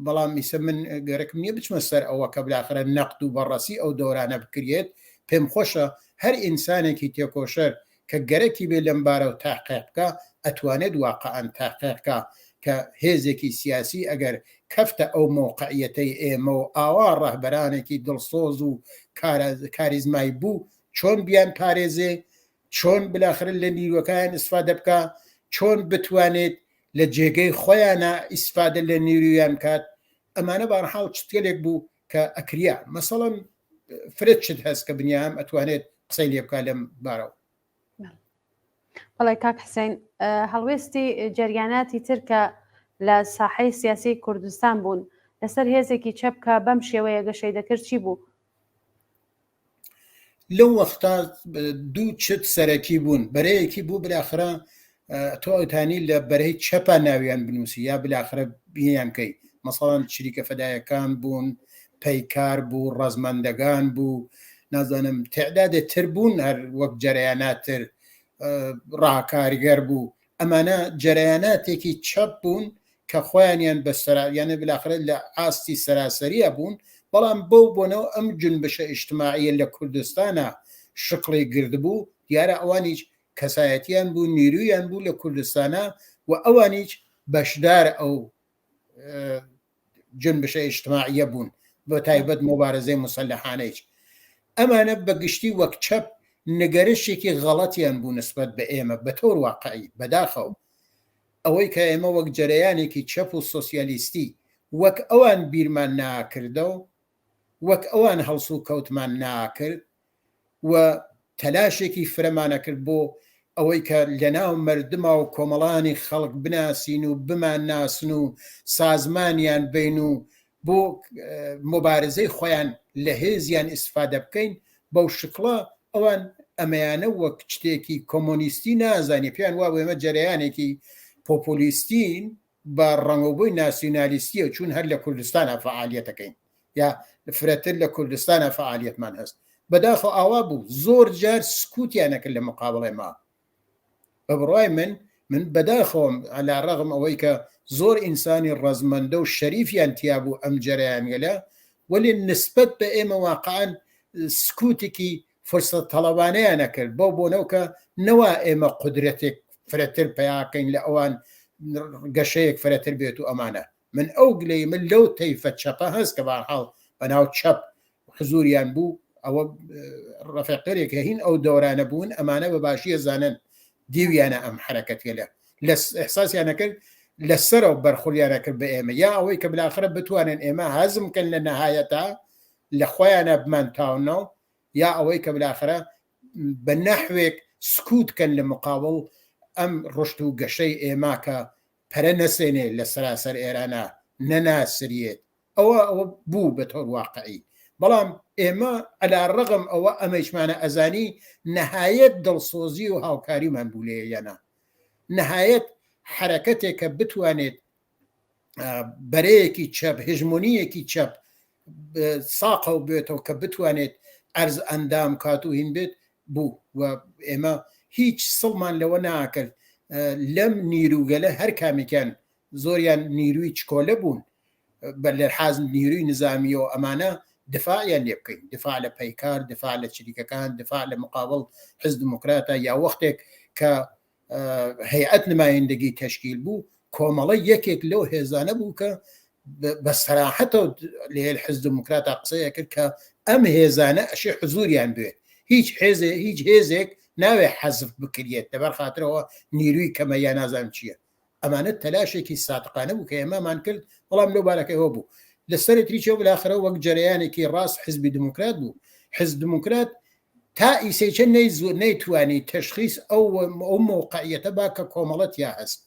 بەڵام میسە من گەرەکم نییە بچمە سەر ئەوە کە بلاخرە نەقد و بەڕەسی ئەو دەورانە بکرێت پێم خۆشە هەر ئینسانێکی تێکۆشەر کە گەرەکی بێ لەم بارە و تاقیقکە ئەتوانێت واقعان تاقیقکە کە هێزێکی سیاسی ئەگەر کەفتە ئەو موقعیەتەی ئێمە و ئاوا ڕەهبەرانێکی دڵسۆز و کاریزمای بوو چۆن بیان پارێزێ چۆن بلاخرە لە نیروەکان ئیسفادە بکە چۆن بتوانێت لە جێگەی خۆیانە ئیسفادە لە نیرویان کات ئەمانە بارحاڵ چتێک بوو کە ئەکریا مەسەڵەن فرێت چت هەست کە بنیام ئەتوانێت قسەی لێ بکە لەم بارەوە بەڵێ کاک حسین هەڵوێستی جەریاناتی ترکە لە ساحەی سیاسی کوردستان بوون لەسەر هێزێکی چەپکە بەم شێوەیە گەشەی دەکرد چی بوو؟ لەو وەختا دوو چت سەرەکی بوون بەرەیەکی بوو بلاخرە تۆتانی لە بەرەی چەپە ناویان بنووسی یا بلاخرە بیانکەی مەسەڵەن چریکە فەدایەکان بوون پەیکار بوو ڕەزمەندەگان بوو نازانم تعدادێ تر بوون هەر وەک جەرەیاناتر ڕاکاریگەر بوو ئەمانە جەرەیاناتێکی چەپ بوون کە خۆیانیان بەسەرایانە بلاخرە لە ئاستی سەراسەریە بوون بەڵام بەو بۆنەوە ئەم جنبشە ئیجتماعیە لە کوردستانە شقڵی گردبوو دیارە ئەوانیش کەسایەتیان بوو نیرویان بوو لە کوردستانە و ئەوانیش بەشدار ئەو جنبشە ئیجتماعیە بوون بە تایبەت مبارزەی مسلحانەیش ئەمانە بەگشتی وەک چەپ نگەرشێکی غەڵەتیان بوو نسبەت بە ئێمە بە تۆر واقعی بەداخەو ئەوەی کە ئێمە وەک جەرەیانێکی چەپ و سۆسیالیستی وەک ئەوان بیرمان ناکردە و وەک ئەوان هەڵس و کەوتمان ناکرد و تەلاشێکی فرەمانە کرد بۆ ئەوەی کە لەناو مردما و کۆمەڵانی خەڵک بناسین و بمان ناسن و سازمانیان بین و بۆ مبارزەی خۆیان لە هێزیان ئیسفادە بکەین بەو شکڵە ئەوان ئەمەیانە وەک شتێکی کۆمۆنیستی نازانی پێیان وا ئێمە جەرەیانێکی پۆپۆلیستین بە ڕەنگەبووی ناسیۆنالیستیە چون هەر لە کوردستانە فعالیەتەکەین یا فرەتر لە کوردستانە فعالیەتمان هەست بەداخە ئاوا بوو زۆر جار سکوتیانەکرد لە مقابڵێ ما بە بڕای من بەداخەوەم عەلا ڕەغم ئەوەی کە زۆر ئینسانی ڕەزمەندە و شەریفیان تیا بوو ئەم جەرەیانگەلە وەلی نسبەت بە ئێمە واقعان سکوتێکی فرسەت تەڵەوانەیانە کرد بۆ بۆنەوە کە نەوا ئێمە قودرەتێک فرەتر پیاکەین لە ئەوان گەشەیەک فرەتر بێت و ئەمانە من ئەو گلەی من لەو تەیفە چەپە هەست کە بەرحاڵ بەناو چەپ حزوریان بوو ئەوە ڕەفێقەرێک هین ئەو دەورانە بوون ئەمانە بە باشیە زانن دیویانە ئەم حرەکەتێلە لە ئەحساسیانە کرد لەسەرەوە بەرخوریانە کرد بە ئێمە یا ئەوەی کە بلاخرە بتوانن ئێمە هەزم کەن لە نەهایەتە لە خۆیانە بمانتاونەوە یا ئەوەی کە بلاخرە بە نەحوێک سکوتکەن لە مقابڵ ئەم ڕشت و گەشەی ئێمە کە پەرە نەسێنێ لە سەراسەر ئێرانە نەناسریێت ئەوە بوو بە تۆر واقعی بەڵام ئێمە ئەلا ڕەغم ئەوە ئەمەیشمانە ئەزانی نەهایەت دڵسۆزی و هاوکاریمان بوو لێ یەنا نەهایەت حرەکەتێک کە بتوانێت بەرەیەکی چەپ هژمونیەکی چەپ ساقە و بێتەوە کە بتوانێت ئەرز ئەندام کات و هین بێت بوو و ئێمە هیچ سڵمان لەوە ناکرد لەم نیروگەلە هەر کامێکیان زۆریان نیروی چکۆلە بوون بە لە حازم نیروی نظامی و ئەمانە دفاعیان لێ بکەین دفاع لە پەیکار دفاع لە چریکەکان دفاع لە مقابڵ حزب دموکراتە یا وەختێک کە هەیئەت نمایندگی تەشکیل بوو کۆمەڵە یەکێک لەو هێزانە بوو کە بەسەراحەتەوە لێ حزب دموکراتە قسەیە کرد کە ئەم هێزانە ئەشی حزوریان بێت هیچ هێزێک ناوێ حەزف بکرێت لەبەر خاطرەوە نیروی کەمە یا نازانم چییە ئەمانە تەلاشێکی ساتقانە بوو کە ئێمەمان کرد بەڵام لەو بارەکەیەوە بوو لەسەری تریچەوە بلاخرە وەک جەرەیانێکی ڕاست حزبی دموکرات بوو حزب دموکرات تا ئیسەیچە نەیتوانی تەشخیص ئەو موقعیەتە با کە کۆمەڵەت یا هەست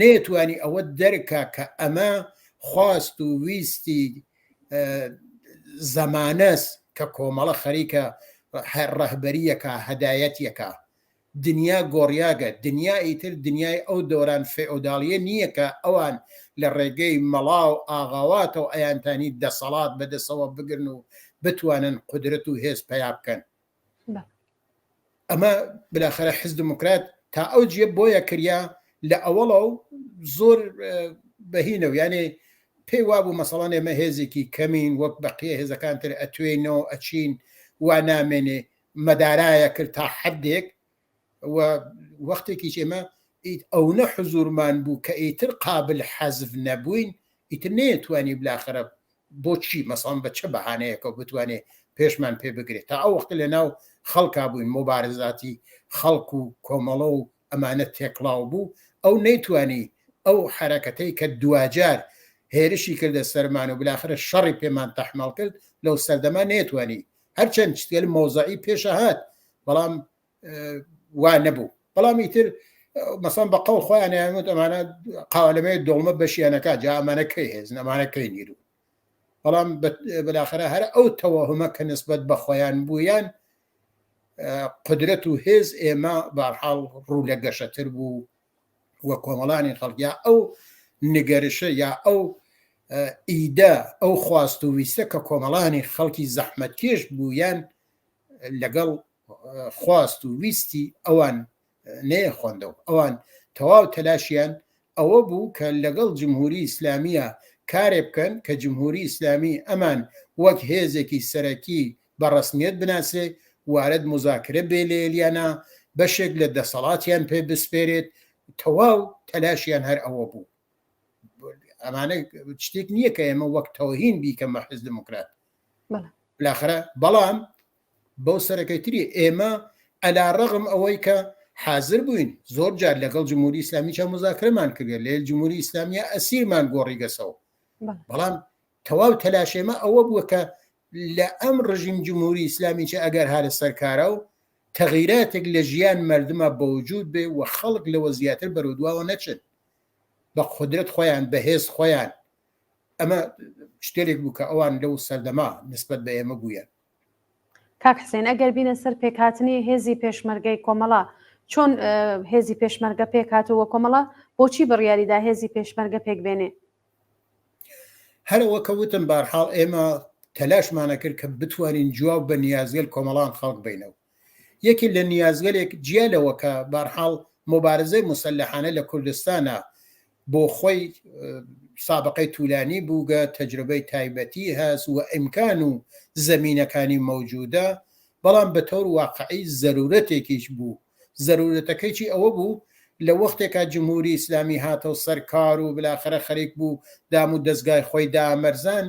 نەیەتوانی ئەوە دەرکا کە ئەمە خواست و ویستی زەمانەس کە کۆمەڵە خەریکە ڕەهبەریەکە هەدایەتیەکە دنیا گۆڕیاگە دنیا ئیتر دنیای ئەو دۆران فێئۆداڵیە نییە کە ئەوان لە ڕێگەی مەڵاو ئاغاواتەوە ئەیانتانی دەسەڵات بەدەسەوە بگرن و بتوانن قدرت و هێز پیا بکەن ئەمە بلاخرە حزب دموکرات تا ئەو جێ بۆیە کریا لە ئەوەڵە و زۆر بەهینەوە یانێ پێی وابوو مەسەڵان ئێمە هێزێکی کەمین وەک بەقیە هێزەکانتر ئەتوێنەوە ئەچین وا نامێنێ مەدارایە کرد تا حدێک و وەختێکی ئێمە ئەو نە حزورمان بوو کە ئیتر قابل حەزف نەبووین ئیتر نەیەتوانی بلاخرە بۆچی مەسەڵەن بە چه بەهانەیەکە بتوانێ پێشمان پێ بگرێت تا ئەو وەختە لە ناو خەڵکا بووین مۆبارزاتی خەڵک و کۆمەڵە و ئەمانە تێکڵاو بوو ئەو نەیتوانی ئەو حرەکەتەی کە دوجار هێرشی کردە سەرمان و بلاخرە شەڕی پێمان تەحمەڵ کرد لەو سەردەما نێتوانی هەرچەند شتێل مۆزعی پێشە هات بەڵام وا نەبوو بەڵام ئیتر مەسەڵەن بە قەول خۆیان یانوت ئەمانە قاوەلەمەی دۆڵمە بەشیانەکە جا ئەمانەکەی هێزن ئەمانەکەی نیرو بەڵام بەلاخرە هەر ئەو تەوەهمە کە نسبەت بە خۆیان بوویان قدرەت و هێز ئێمە بەرحاڵ ڕوو لە گەشەتر بوو وە کۆمەڵانی خەڵکیا ئەو نگەرشە یا ئەو ئیدا ئەو خواست و ویستە کە کۆمەڵانی خەڵکی زەحمەتکێش بوویان لەگەڵ خواست و ویستی ئەوان نەیە خوێندەوە ئەوان تەواو تەلاشیان ئەوە بوو کە لەگەڵ جمهوری ئیسلامیە کارێ بکەن کە جمهوری ئیسلامی ئەمان وەک هێزێکی سەرەکی بە ڕسمیەت بناسێ وارد مزاکرە بێ لێلیانە بەشێک لە دەسەڵاتیان پێ بسپێرێت تەواو تەلاشیان هەر ئەوە بوو ئەمانە شتێک نییە کە ئێمە وەک تەوهین بیکەمە حزب دموکرات بالاخرە بەڵام بەو سەرەکەیتری ئێمە ئەلا ڕەغم ئەوەی کە حاضر بووین زۆر جار لەگەڵ جمهوری ئیسلامی چا مزاکرەمان کردێت لێ جمهوری ئیسلامیە ئەسیرمان گۆڕی گەسەوە بەڵام تەواو تەلاشێمە ئەوە بووە کە لە ئەم ڕژیم جمهوری ئیسلامی چه ئەگەر هارە سەرکارە و تەغیراتێک لە ژیان مردمە بەوجود بێ و خەڵک لەوە زیاتر بەرەودواوە نەچن بە قدرت خۆیان بەهێز خۆیان ئەمە شتێک بوو کە ئەوان لەو سەردەما نسبەت بە ئێمە بوویان کاک حسێن ئەگەر بینە سەر پێکهاتنی هێزی پێشمەرگەی کۆمەڵە چۆن هێزی پێشمەرگە پێکهاتەوە کۆمەڵە بۆچی بڕیاریدا هێزی پێشمەرگە پێک بێنێ هەرەوە کەوتم بارحاڵ ئێمە تەلاشمانە کرد کە بتوانین جواب بە نیازگەل کۆمەڵان خەڵک بینەوە یەکی لە نیازگەلێک جیالەوە کە بارحاڵ مبارزەی مسلحانە لە کوردستانە بۆ خۆی سابقەی توولانی بووگە تەجربەی تایبەتی هەست و ئیمکان و زەمینەکانی مەوجودە بەڵام بە تەور واقعی زەرورەتێکیش بوو زەرورەتەکەیی ئەوە بوو لە وەختێکا جمهوری ئیسلامی هاتە و سەرکار و بلاخرە خەریک بوو دام و دەستگای خۆی دامەرزان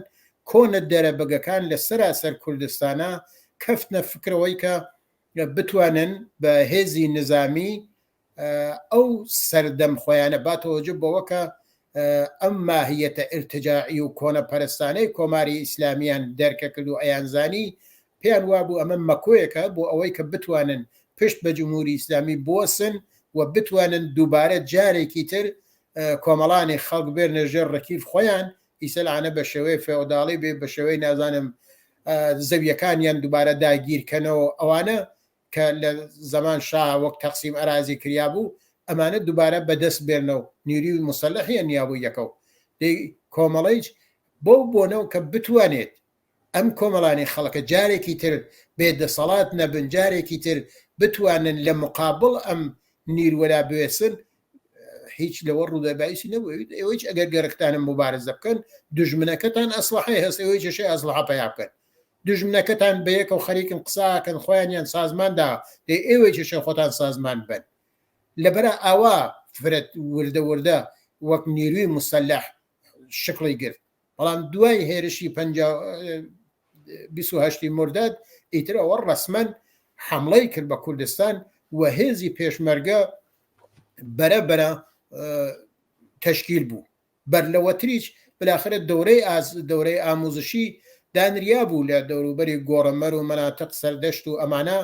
کۆنە دەرەبەگەکان لە سەراسەر کوردستانە کەفتنە فکرەوەی کە بتوانن بە هێزی نظامی ئەو سەردەم خۆیانە باتەوەجە بەوەکە ئەم ماهیەتە ئرتجاعی و کۆنە پەرستانەی کۆماری ئیسلامیان دەرکە کرد و ئەیانزانی پێیان وابوو ئەمە مەکۆیەکە بۆ ئەوەی کە بتوانن پشت بە جمهوری ئیسلامی بۆسن و بتوانن دووبارە جارێکی تر کۆمەڵانی خەڵک بێنە ژێر ڕکیف خۆیان ئیسلانە بە شێوەی فێوداڵی بێ بە شێوەی نازانم زەویەکانیان دووبارە داگیرکەنەوە ئەوانە کە لە زەمان شا وەک تەقسیم ئەرازی کریا بوو ئەمانە دووبارە بەدەست بێنەوە نیروی مسلحیە نیابوو یەکەو کۆمەڵیج بۆ بۆنەوە کە بتوانێت ئەم کۆمەڵانی خەڵکە جارێکی تر بێدەسەڵات نەبن جارێکی تر بتوانن لە مقابل ئەم نیروەلا بوێسن هیچ لەوە ڕوودەبایشی نەبوویت ئێوەیش ئەگەر گەرەختانم مبارزە بکەن دژمنەکەتان ئەسلحەی هەست ئەوەی چێشەی ئەسلحە پیا بکەن دژمنەکەتان بە یەکەوە خەریکن قساکەن خۆیانیان سازماندا ئێوەی چێشە خۆتان سازمان بن لەبەرە ئاوا فرەت وردە وردە وەک نیروی مسلح شکڵی گرت بەڵام دوای هێرشی 28 مرداد ئیتر ئەوە ڕسمەن حملەی کرد بە کوردستان و هێزی پێشمەرگە بەرە تشکیل بوو بەر لەوە تریچ بالاخرە دەورەی ئاموزشی دانریا بوو لە دەوروبەری گۆڕەمەر و مەناتق سەردەشت و ئەمانە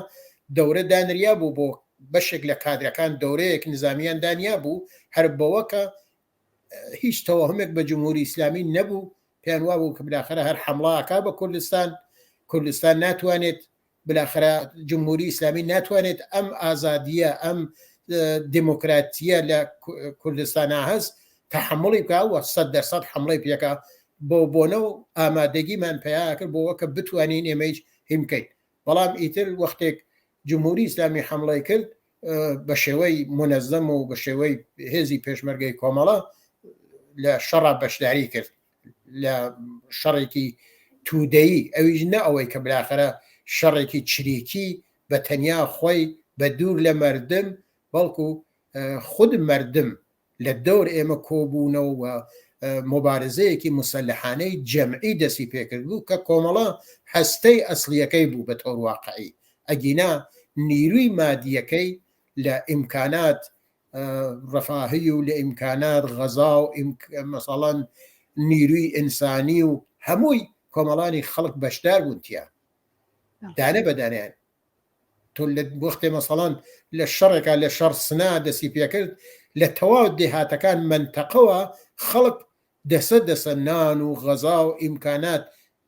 دەورە دانریا بوو بۆ بەشێک لە کادرەکان دەورەیەک نظامیان دانیا بوو هەر بەوەکە هیچ تەوەهمێک بە جمهوری ئیسلامی نەبوو پێیان وا بوو کە بالاخرە هەر حمڵاکا بە کوردستان ناتوانێت بالاخرە جمهوری ئیسلامی ناتوانێت ئەم ئازادیە ئەم دموکراتیە لە کوردستانە هەست تحملی بکە و 100% حمڵی پێکە بۆنە و ئامادەگیمان پێیا کرد بۆەوە کە بتوانین ئێمەیش هیمکەین بەڵام ئیتر وەختێک جمهوری ئیسلامی حمڵی کرد بە شێوەی منەزەم و بە شێوەی هێزی پێشمەرگەی کۆمەڵە لە شەڕا بەشداری کرد لە شەڕێکی تودەیی ئەویش نە ئەوەی کە بالاخرە شەڕێکی چریکی بە تەنیا خۆی بە دوور لە مردم بەڵکو خود مردم لە دەور ئێمە کۆبوونەوە و مبارزەیەکی مسلحانەی جەمعی دەستی پێکرد بوو کە کۆمەڵە هەستەی ئەسلیەکەی بوو بە تۆر واقعی ئەگینا نیروی مادیەکەی لە ئیمکانات ڕەفاهی و لە ئیمکانات غەزا و مەسەڵەن نیروی ئینسانی و هەمووی کۆمەڵانی خەڵک بەشدار بوونتیە دانە بەدانیان تۆ لە وەختێ مەسەڵەن لە شەڕێکا لە شەڕ سنا دەستی پێکرد لە تەواو دێهاتەکان منتەقەوە خەڵک دەسە نان و غەزا و ئیمکانات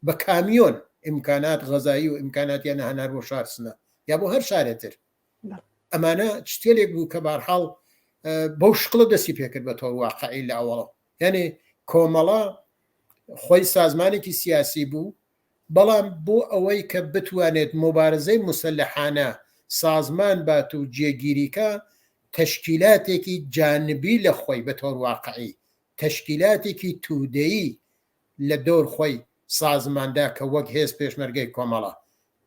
بە کامیۆن ئیمکانات غەزایی و ئیمکاناتیان هەنار بۆ شار سنە یا بۆ هەر شارێتر ئەمانە شتێک بوو کە بارحاڵ بەو شقڵە دەستی پێکرد بە تۆر واقعی لە ئەوڵە یعنی کۆمەڵە خۆی سازمانێکی سیاسی بوو بەڵام بۆ ئەوەی کە بتوانێت مبارزەی مسلحانە سازمان بات و جێگیریکە تشکیلاتێکی جانبی لە خۆی بە تۆر واقعی تشکیلاتێکی تودەیی لە دۆر خۆی سازماندا کە وەک هێز پێشمەرگەی کۆمەڵە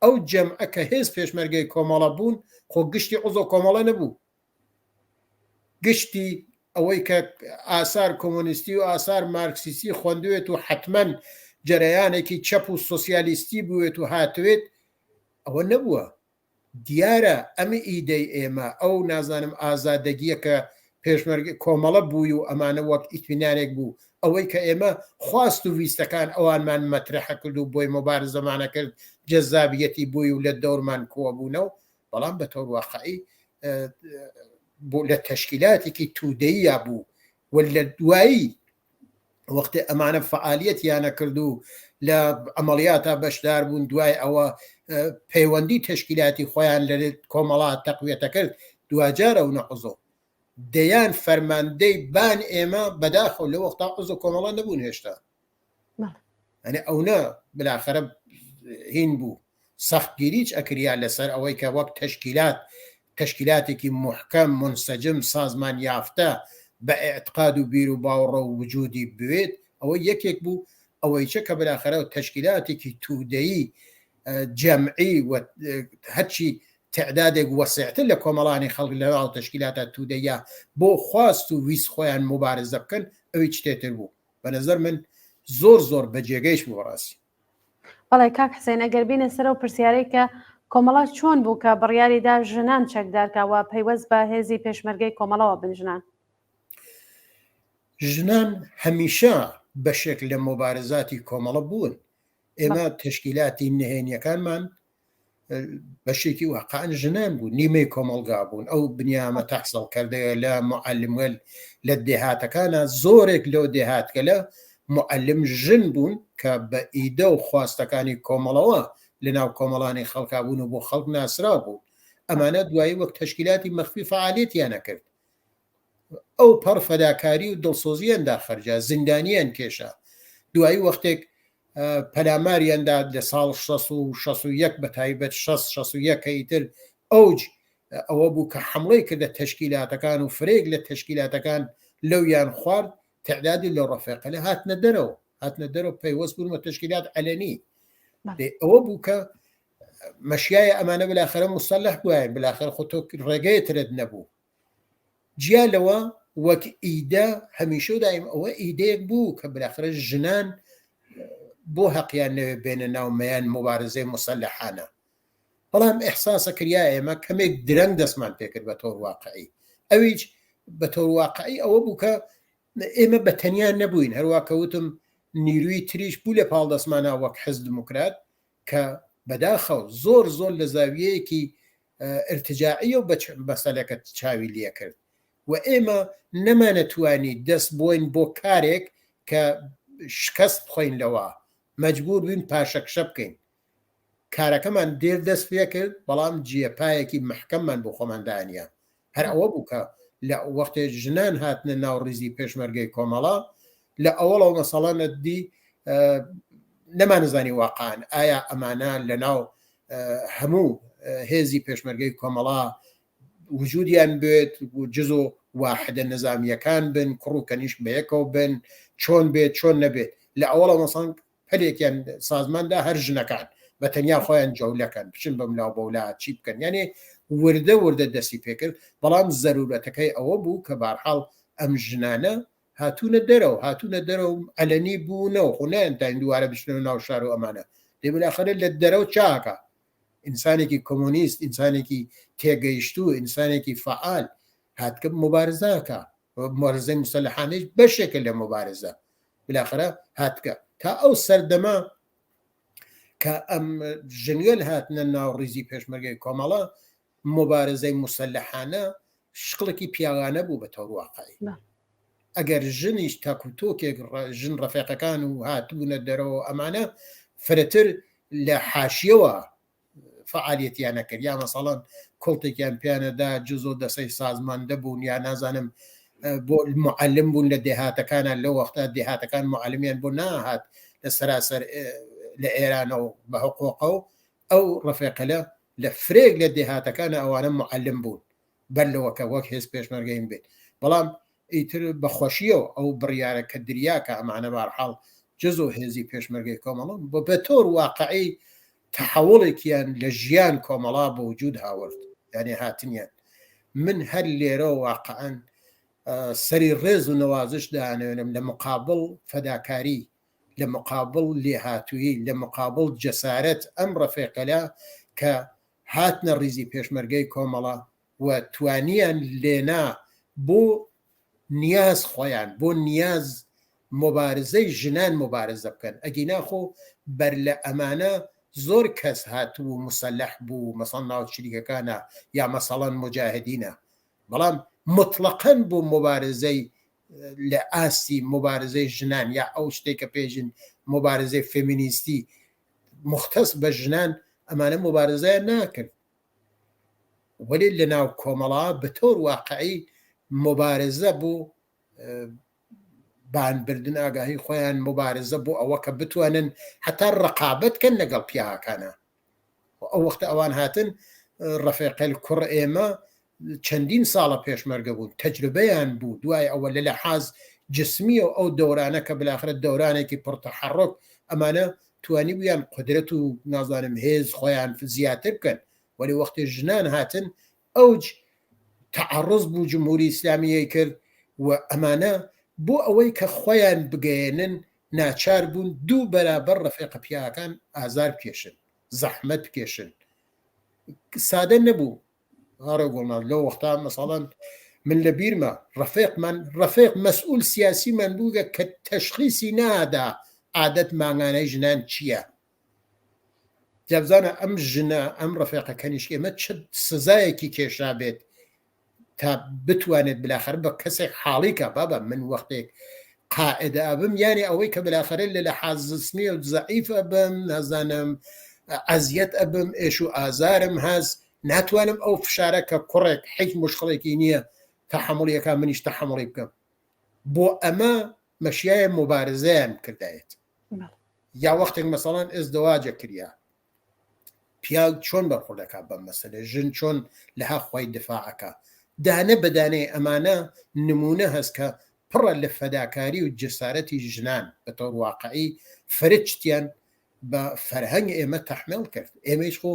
ئەو جەمعە کە هێز پێشمەرگەی کۆمەڵە بوون خۆ گشتی عوزۆ کۆمەڵە نەبوو گشتی ئەوەی کە ئاسار کۆمۆنیستی و ئاسار مارکسیستی خوێندوێت و حتمەن جەرەیانێکی چەپ و سۆسیالیستی بوێت و هاتوێت ئەوە نەبووە دیارە ئەمە ئیدەی ئێمە ئەو نازانم ئازادەگیە کە پێشمەرگی کۆمەڵە بووی و ئەمانە وەک ئیتمینانێک بوو ئەوەی کە ئێمە خواست و ویستەکان ئەوانمان مەترەحە کرد و بۆی مبارزەمانە کرد جەزابیەتی بووی و لە دەورمان کۆبوونەوە بەڵام بە تۆر واقعی بۆ لە تشکیلاتێکی تودەیە بوو و لە دوایی وەختی ئەمانە فعالیەتیانە کرد و لە ئەمەڵیاتە بەشدار بوون دوای ئەوە پەیوەندی تشکیلاتی خۆیان لە کۆمەڵات تەقویەتە کرد دوجارە و نەعوزۆ دەیان فەرماندەی بان ئێمە بەداخەو لە وەختا عوزۆ کۆمەڵە نەبوون هێشتا ئەنێ ئەوە بلاخرە هین بوو سەختگیریچ ئەکریا لەسەر ئەوەی کە وەک تشکیلاتێکی محکەم منسەجم سازمان یافتە بە ئێعتقاد و بیر و باوەڕە و وجودی بوێت ئەوە یەکێک بوو ئەوەی چە کە بلاخرە تشکیلاتێکی تودەیی جەمعی و هەرچی تعدادێک وەسعتر لە کۆمەڵانی خەڵک لەناو تشکیلاتە تودەیە بۆ خواست و ویست خۆیان مبارزە بکەن ئەوەی چتێتر بوو بە نەزەر من زۆر بەجێگەیش بوو ڕاستی بەڵێ کاک حسێن ئەگەر بینە سەر و پرسیارەی کە کۆمەڵە چۆن بوو کە بڕیاریدا ژنان چەکدارکەوە پەیوەست بە هێزی پێشمەرگەی کۆمەڵەوە بنژنان ژنان هەمیشە بەشێک لە مبارزاتی کۆمەڵە بوون ئێمە تشکیلاتی نهێنیەکانمان بەشێکی واقعان ژنان بوو نیمەی کۆمەڵگا بوون ئەو بنیامە تەحسڵ کردەیە لە معلموێل لە دێهاتەکانە زۆرێک لەو دێهاتکە لە معلم ژن بوون کە بە ئیدە و خواستەکانی کۆمەڵەوە لەناو کۆمەڵانی خەڵکا بوون و بۆ خەڵک ناسرا بوو ئەمانە دوایی وەک تشکیلاتی مەخفی فعالیەتیانە کرد ئەو پەڕ فەداکاری و دڵسۆزیاندا خەرجا زیندانیان کێشا دوایی وەختێک پەلاماریاندا لە ساڵ 1961 بە تایبەت 1961 ئیتر ئەوج ئەوە بوو کە حمڵەی کردە تشکیلاتەکان و فرێک لە تشکیلاتەکان لەویان خوارد تعدادی لە ڕەفێقە لە هاتنە دەرەوە پەیوەست بوون بە تشکیلات عەلەنی ئەوە بوو کە مەشیایە ئەمانە بلاخرە مسلح بووایە بلاخر خۆ تۆ ڕێگەیەترت نەبوو جیا لەوە وەک ئیدا هەمیشە و دایم ئەوە ئیدەیەک بوو کە بەلاخرە ژنان بۆ هەقیان نەوێ بێنە ناومەیان مبارزەی مسلحانە. بەڵام ئەحساسە کریا ئێمە کەمێک درەنگ دەستمان پێکرد بە تۆر واقعی. ئەویش بە تۆر واقعی ئەوە بوو کە ئێمە بە تەنیان نەبووین، هەروە کەوتم نیروی تریش بوو لە پاڵدەستمانە وەک حزب دموکرات کە بەداخەو زۆر زۆر لە زاویەیەکی ارتجاعی و بەسەلەکە چاوی لێ کرد و ئێمە نەمانەتوانی دەست بۆین بۆ کارێک کە شکست بخۆین لەوە، مەجبور بووین پاشەکشە بکەین. کارەکەمان دێر دەست پێ کرد، بەڵام جێپایەکی محکەممان بۆ خۆماندانە. هەر ئەوە بوو کە لە وەختێ ژنان هاتنە ناو ڕیزی پێشمەرگەی کۆمەڵە لە ئەوڵەوە مەسەڵەنت دی نەمانزانی واقعان ئایا ئەمانە لە ناو هەموو هێزی پێشمەرگەی کۆمەڵا وجودیان بێت و جزۆ واحدە نظامیەکان بن، کوڕوکەنیش بەیەکەوە بن، چۆن بێت چۆن نەبێت. لە ئەوڵە مەسەڵەن پەلێکیان سازماندا هەر ژنەکان بە تەنیا خۆیان جەولەکەن بچن بەم لاو بەولا چی بکەن، یعنی وردە وردە دەستی پێکرد. بەڵام زەرورەتەکەی ئەوە بوو کە بارحاڵ ئەم ژنانە هاتوونە دەرەوە ئەلەنی بوونەوە خۆنیان داین دووارە بچنەوە ناو شار و ئەمانە دێ بەلاخەرە لە دەرەوە چاکە ئینسانێکی کۆمۆنیست، ئینسانێکی تێگەیشتوو، ئینسانێکی فعال هاتکە مبارزەکە. مبارزەی مسلحانەی بەشێکە لە مبارزە، بلاخرە هاتکە تا ئەو سەردەما کە ئەم ژنگەل هاتنە ناو ڕیزی پێشمەرگەی کۆمەڵە مبارزەی مسلحانە شقڵێکی پیاوانە بوو بە تەور واقعی. ئەگەر ژنیش تاکوتۆکێک ژن ڕەفێقەکان و هاتبوونە دەرەوە ئەمانە فرەتر لە حاشیەوە فعالیەتیانە کرد، یا مەسەڵەن کۆڵتێکیان پیانەدا جزۆ دەسەی سازمان دەبوون، یا نازانم بۆ معلم بوون لە دێهاتەکانان لەو وەختە دێهاتەکان معلمیان بۆ ناهات لە سەراسەر لە ئێرانە و بە حقوقە و ئەو ڕەفێقەلە لە فرێک لە دێهاتەکانە ئەوانە معلم بوون بەرلەوەکە وەک هێز پێشمەرگەین بێت. بەڵام ئیتر بەخۆشیەوە ئەو بڕیارە کە دریاکە ئەمانە بارحاڵ جزۆ هێزی پێشمەرگەی کۆمەڵە بە تۆر واقعی تحولێکیان لە ژیان کۆمەڵا بە وجود هاورد، یعنی هاتنیان. من هەر لێرە واقعاً سەری ڕێز و نەوازش دانێنم لە مقابل فەداکاری، لە مقابل لێهاتووی، لە مقابل جەسارەت ئەم ڕەفێقەلە کە هاتنە ڕیزی پێشمەرگەی کۆمەڵە و توانیان لێنا بۆ نیاز خۆیان، بۆ نیاز مبارزەی ژنان مبارزە بکەن. ئەگی ناخۆ بەر لە ئەمانە زۆر کەس هاتوو مسلح بوو، مەسەڵ ناو چریکەکانە یا مەسەڵەن مجاهدینە، بەڵام مطلقاً بۆ مبارزەی لە ئاستی مبارزەی ژنان یا ئەو شتێکە پێژن مبارزەی فێمینیستی مختص بە ژنان ئەمانە مبارزەیان ناکرد. وەلی لە ناو کۆمەڵا بە تۆر واقعی مبارزە بۆ بانبردن ئاگاهی خۆیان، مبارزە بۆ ئەوە کە بتوانن حتا ڕقابەت کەن لەگەڵ پیاکانە. ئەو وەختە ئەوان هاتن ڕەفێقەل کوڕ ئێمە چەندین ساڵە پێشمەرگە بوون، تەجربەیان بوو، دوای ئەوە لە لەحاز جسمی و ئەو دەورانە کە بلاخرە دەورانێکی پڕتەحەڕۆک ئەمانە توانی بوویان قدرەت و نازانم هێز خۆیان زیاتر بکەن. وەلی وەختی ژنان هاتن ئەوج تعرض بوو جمهوری ئیسلامیە کرد و ئەمانە بۆ ئەوەی کە خۆیان بگەێنن ناچار بوون دوو بەرابەر ڕەفێقە پیاکان ئازار بکێشن، زەحمەت بکێشن. سادە نەبوو. هەڕێ گوڵمان لەو وەختا مەسەڵەن من لە بیرمە ڕەفێق مەسئول سیاسیمان بووگە کە تەشخیصی نادا عادەت ماگانەی ژنان چییە. جابزانە ئەم ژنە ئەم ڕەفێقەکەنیش ئێمە چ سزایەکی کێشا بێت تا بتوانێت بلاخەر بە کەسێک حاڵیکە بابە من وەختێک قائدە ئەبم، یانی ئەوەی کە بلاخەرە لە لەحاز جسمی و زەعیفە بم، نازانم ئەزیەت ئەبم، ئێش و ئازارم هەست، ناتوانم ئەو فشارە کە کوڕێک هیچ مشکڵێکی نییە تەحمڵیەکە منیش تەحمڵی بکەم. بۆ ئەمە مەشیایە مبارزەیان کردایەت. یا وەختێک مەسەڵەن ئێزدەواجە کریا، پیاو چۆن بەرخوردەکە بەم مەسەلە، ژن چۆن لەها خۆی دفاعەکە. دانە بەدانەی ئەمانە نمونە هەست کە پڕە لە فەداکاری و جەسارەتی ژنان بە تۆر واقعی فرچتیان بە فەرهەنگ ئێمە تەحمێڵ کرد. ئێمەش خۆ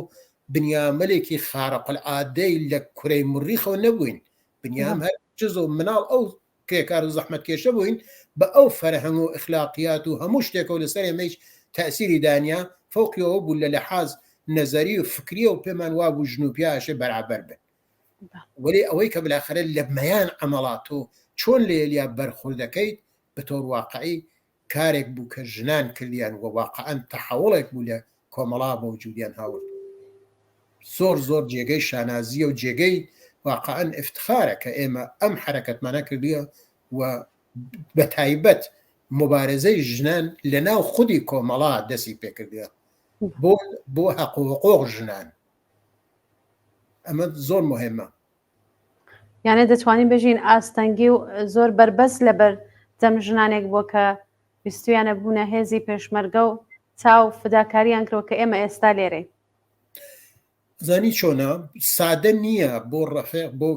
بنیامەلێکی خارق العادەی لە کوڕەی مریخەوە نەبووین، بنیام هەر جزۆ مناڵ ئەو کرێکار و زەحمەت کێشە بووین بە ئەو فەرهەنگ و ئەخلاقیات و هەموو شتێکەوە لەسەر ئێمەش تەئسیری دانیا فەوقیەوە بوو لە لەحاز نەزەری و فکریە و پێمان وابوو ژن و پیاشە بەرابەر بن وەلی ئەوەی کە بلاخرە لە مەیان ئەمەڵات و چۆن لە ئێلیا بەرخوردەکەیت بە تۆر واقعی کارێک بوو کە ژنان کردیان و واقعەن تەحەوڵێک بوو لە کۆمەڵا بە وجودیان هاورد زۆر جێگەی شانازیە و جێگەی واقعەن افتخارە کە ئێمە ئەم حرەکەتمانە کردیە و بە تایبەت مبارزەی ژنان لە ناو خودی کۆمەڵا دەستی پێکردیە بۆ حەق و حقوق ژنان ئەمە زۆر مهمە یانە دەتوانین بژین ئاستەنگی و زۆر بربەست لەبەر دەم ژنانێک بووە کە بیستویانە بوونە هێزی پێشمەرگە و چاو فداکاریان کرەوە کە ئێمە ئێستا لێرەی زانی چۆنە سادە نییە بۆ ڕەفێق بۆ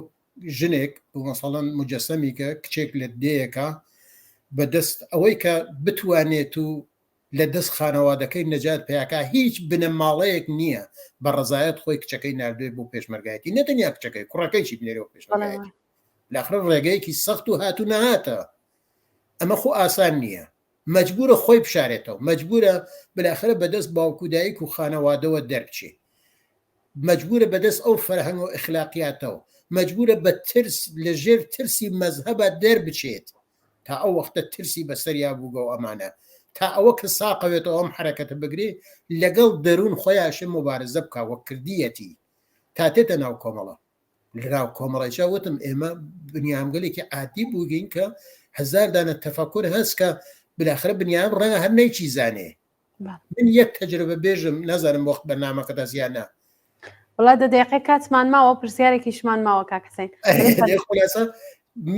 ژنێک بۆ مەسەڵەن مجەسەمی کە کچێک لە دەیەکە بەدەست ئەوەی کە بتوانێت و لە دەست خانەوادەکەی نەجات پیاکە هیچ بنەماڵەیەک نییە بە ڕزایەت خۆی کچەکەی نردوێت بۆ پێشمەرگایەتی نەتەنیا کچەکەی کوڕەکەیشی بنێرەوە پێشمەرگایەتی لاخرە ڕێگەیەکی سەخت و هاتو نەهاتە ئەمە خۆ ئاسان نییە مەجبورە خۆی بشارێتەوە مەجبورە بلاخرە بەدەست باوکودایک و خانەوادەوە دەربچێ مەجبورە بەدەست ئەو فەرهەنگ و ئەخلاقیاتەوە مەجبورە بە ترس لە ژێر ترسی مەزهەبە دەربچێت تا ئەو وەختە ترسی بەسەریا بووگە و ئەمانە تا ئەوە کە ساقەوێتەوە ئەم حرەکەتە بگرێ لەگەڵ دەروون خۆیاشە مبارزە بکە وە کردیەتی تا تێتە ناو کۆمەڵە لەناو کۆمەڵیشا وتم ئێمە بنیامگەلێکی عادی بووگەین کە هەزار دانە تەفەکر هەست کە بلاخرە بنیام ڕەنگە هەر نەیچی زانێ من یەک تەجربە بێژم نەزانم وەخت بەرنامەکەدا زیانە وڵا دەدەقی کاتمان ماوە پرسیارێکیشمان ماوە کاکەسین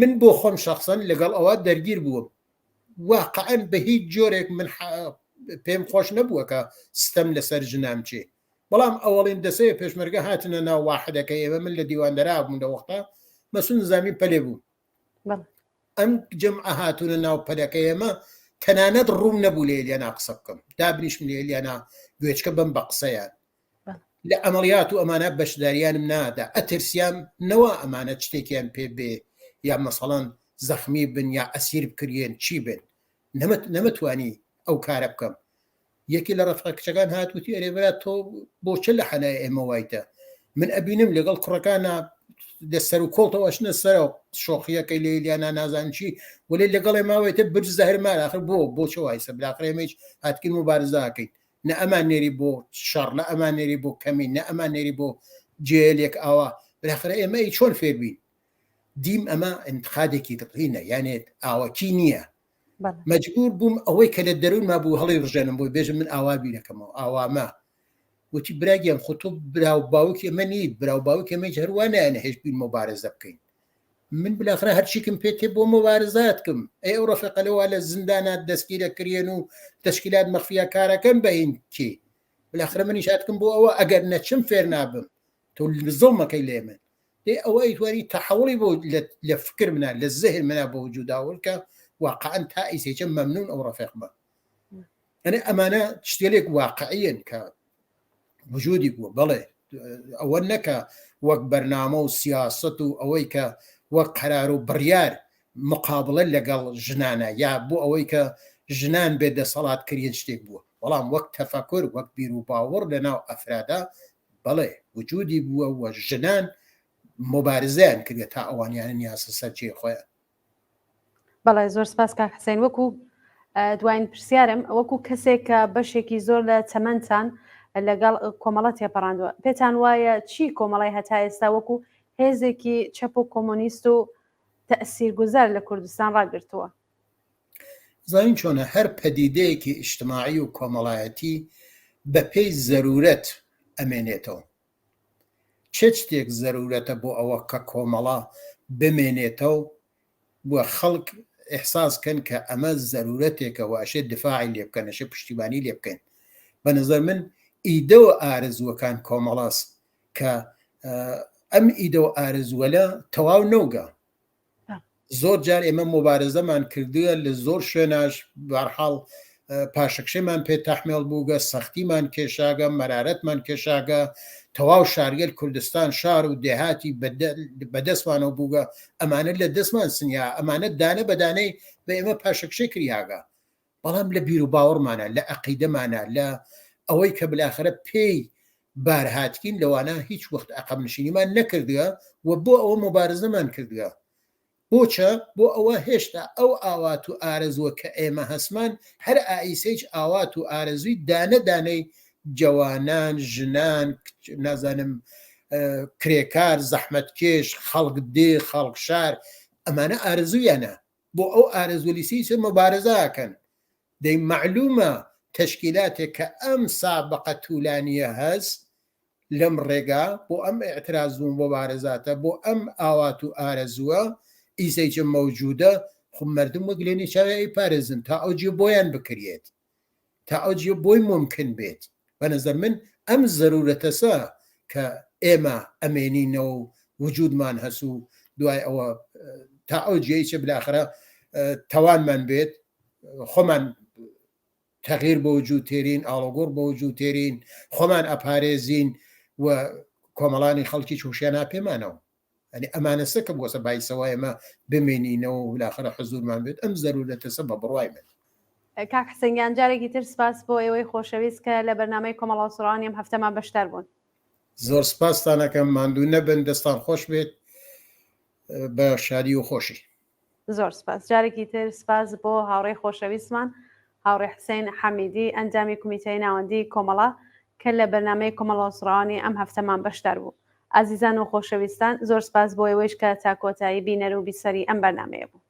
من بۆ خۆم شخصەن لەگەڵ ئەوە دەرگیر بووم واقعەن بە هیچ جۆرێک من پێم خۆش نەبووە کە ستەم لەسەر ژنام چێ بەڵام ئەوەڵین دەسەیە پێشمەرگە هاتنە ناو واحدەکە ئێوە من لە دیواندەرا بووم لە وەختا مەسوول نزامی پەلێ بوو ئەم جەمعە هاتوونە ناو پەلەکە ئێمە تەنانەت ڕوون نەبوو لە ئێلیانا قسە بکەم دابنیشم لە ئێلیانا گوێچکە بم بە قسەیان لە ئەمەڵیات و ئەمانە بەشداریانم نادا ئەترسیان نەوە ئەمانە شتێکیان پێ بێ یا مەسەڵەن زەخمی بن یا ئەسیر بکرێن چی بن نەمەتوانی ئەو کارە بکەم یەکی لە ڕەفقە کچەکان هاتووتی ئەرێبرات تۆ بۆ چ لە حەنای ئێمە وایتە من ئەبینم لەگەڵ کوڕەکانە دەسەر و کۆڵتەوەشنە سەرەوە شۆخیەکەی لە ئێلیانا نازان چی وەلێ لەگەڵێ ماوەیتە برج زەهرمان آخر بۆ چ وایسە بلاقڕێمەیش هاتکن مبارزاکەیت نە ئەمان نێری بۆ شەڕ نە ئەمان نێری بۆ کەمی نە ئەمان نێری بۆ جێلێک ئاوا بلاخرە ئێمە چۆن فێربین دیم ئەمە انتقادێکی دڵینە یانێت ئاوەکی نییە مەجبور بووم ئەوەی کە لە دەروون ما بوو هەڵی ڕژێنم بۆی بێژم من ئاوا بیرەکەمەوە ئاوامە وتی براگەم خۆ تۆ براو باوکی ئەمە نیت براو باوکی ئەمەش هەروانیانە هێش بین مبارزە بکەین من بلاخرە هەرچیکم پێێ بۆ مبارزاتکم ئەو ڕەفقەلەوە لە زیندانات دەستگیرە کردێن و تەشکیلات مەخفیە کارەکەم بەین کی بلاخرە منیش هاتکم بۆ ئەوە ئەگەر نەچم فێر نابم تۆ زڵمەکەی لێ من ئەوە ئیتوانی تەحەوڵی بۆ لە فکر منە لە زەهر منە بۆ وجوداوەکە واقعا تا ئیسێکە مەمنون ئەو ڕەفێقمە ئەنێ ئەمانە شتێک واقعیەن کە وجودی بووە بەڵێ ئەوە نەکە وەک بەرنامە و سیاست و ئەوەی کە وەک قەرار و بڕیار مقابلە لەگەڵ ژنانە یا بۆ ئەوەی کە ژنان بێ دەسەڵات کردن شتێک بووە بەڵام وەک تەفەکر وەک بیر و باوەڕ لەناو ئەفرادا بەڵێ وجودی بووە وە ژنان مبارزەیان کردێت تا ئەوانیانە یاسە سەرچێ خۆیان بەڵێ زۆر سپاس کاک حسین وەکو دوایین پرسیارم وەکو کەسێک کە بەشێکی زۆر لە چەمەندتان لەگەڵ کۆمەڵە تێپەڕاندووە پێتان وایە چی کۆمەڵی هەتا ئێستا وەکو هێزێکی چەپ و کۆمۆنیست و تەئسیرگوزار لە کوردستان ڕاگرتووە زانین چۆنە هەر پەدیدەیەکی ئیجتماعی و کۆمەڵایەتی بە پێی زەرورەت ئەمێنێتەوە چه شتێک زەرورەتە بۆ ئەوە کە کۆمەڵە بمێنێتەوە بووە خەڵک ئێحساسکەن کە ئەمە زەرورەتێکە واشێت دفاعی لێ بکەن نەشێ پشتیبانی لێ بکەین بە نظر من ئیدەوە ئارزووەکان کۆمەڵاس کە ئەم ئیدەوە ئارزووەلە تەواو نەوگە زۆر جار ئێمە مبارزەمان کردووە لە زۆر شوێناش بەرحاڵ پاشەکشەمان پێ تەحمیل بووگە سەختیمان کێشاگە مەرارەتمان کێشاگە تەواو شارگەل کوردستان شار و دێهاتی بەدەستوانەوە بووگە ئەمانە لە دەستمان سنیا ئەمانە دانە بەدانەی بە ئێمە پاشەکشەی کریاگە بەڵام لە بیر و باوەڕمانە لە عەقیدەمانە لە ئەوەی کە بلاخرە پێی بارهاتکین لەوانە هیچ وەخت عەقەب نشینیمان نەکردووە و بۆ ئەوە مبارزەمان کردووە بۆچە بۆ ئەوە هێشتا ئەو ئاوات و ئارەزووە کە ئێمە هەسمان هەر ئائیسەیج ئاوات و ئارەزووی دانە دانەی جوانان ژنان نازانم کرێکار زەحمەتکێش خەڵک دێ خەڵک شار ئەمانە ئارزویانە بۆ ئەو ئارزولیسی چ مبارزەکەن دەی معلومە تەشکیلاتێک کە ئەم سابقە توولانیە هەست لەم ڕێگا بۆ ئەم ئێعتراز بوون بۆ بارزاتە بۆ ئەم ئاوات و ئارەزووە ئیسەیجە مەوجودە خو مردم وەک لێنی چاوی پارێزن تا ئەوجێ بۆیان بکرێت تا ئەوجێ بۆی ممکن بێت بەنەزەر من ئەم زەرورەتەسە کە ئێمە ئەمێنینەوە وجودمان هەست و دوای ئەوە تا ئەو جێیچە بلاخرە تەوانمان بێت خۆمان تەغیر بە وجود تێرین ئاڵۆگۆڕ بە وجود تێرین خۆمان ئەپارێزین و کۆمەڵانی خەڵکی چوشیانە پێمانەوە ئەنی ئەمانەسە کە بۆسە بایسەوە ئێمە بمێنینەوە و بلاخرە حزورمان بێت ئەم زەرورەتەسە بە بڕوای من کاک حسەنگیان جارێکی تر سپاس بۆ ئێوەی خۆشەویست کە لە بەرنامەی کۆمەڵە سوڕەوانی ئەم هەفتەمان بەشدار بوون زۆر سپاستانەکەم ماندوو نەبن دەستان خۆش بێت بە شادی و خۆشی زۆر سپاس جارێکی تر سپاس بۆ هاوڕێی خۆشەویستمان هاوڕێ حسێن حەمیدی ئەنجامی کومیتەی ناوەندی کۆمەڵە کە لە بەرنامەی کۆمەڵە سوڕەوانی ئەم هەفتەمان بەشدار بوو ئازیزان و خۆشەویستان زۆر سپاس بۆ ئێوەیش کە تا کۆتایی بینەر و بیسەری ئەم بەرنامەیە بوو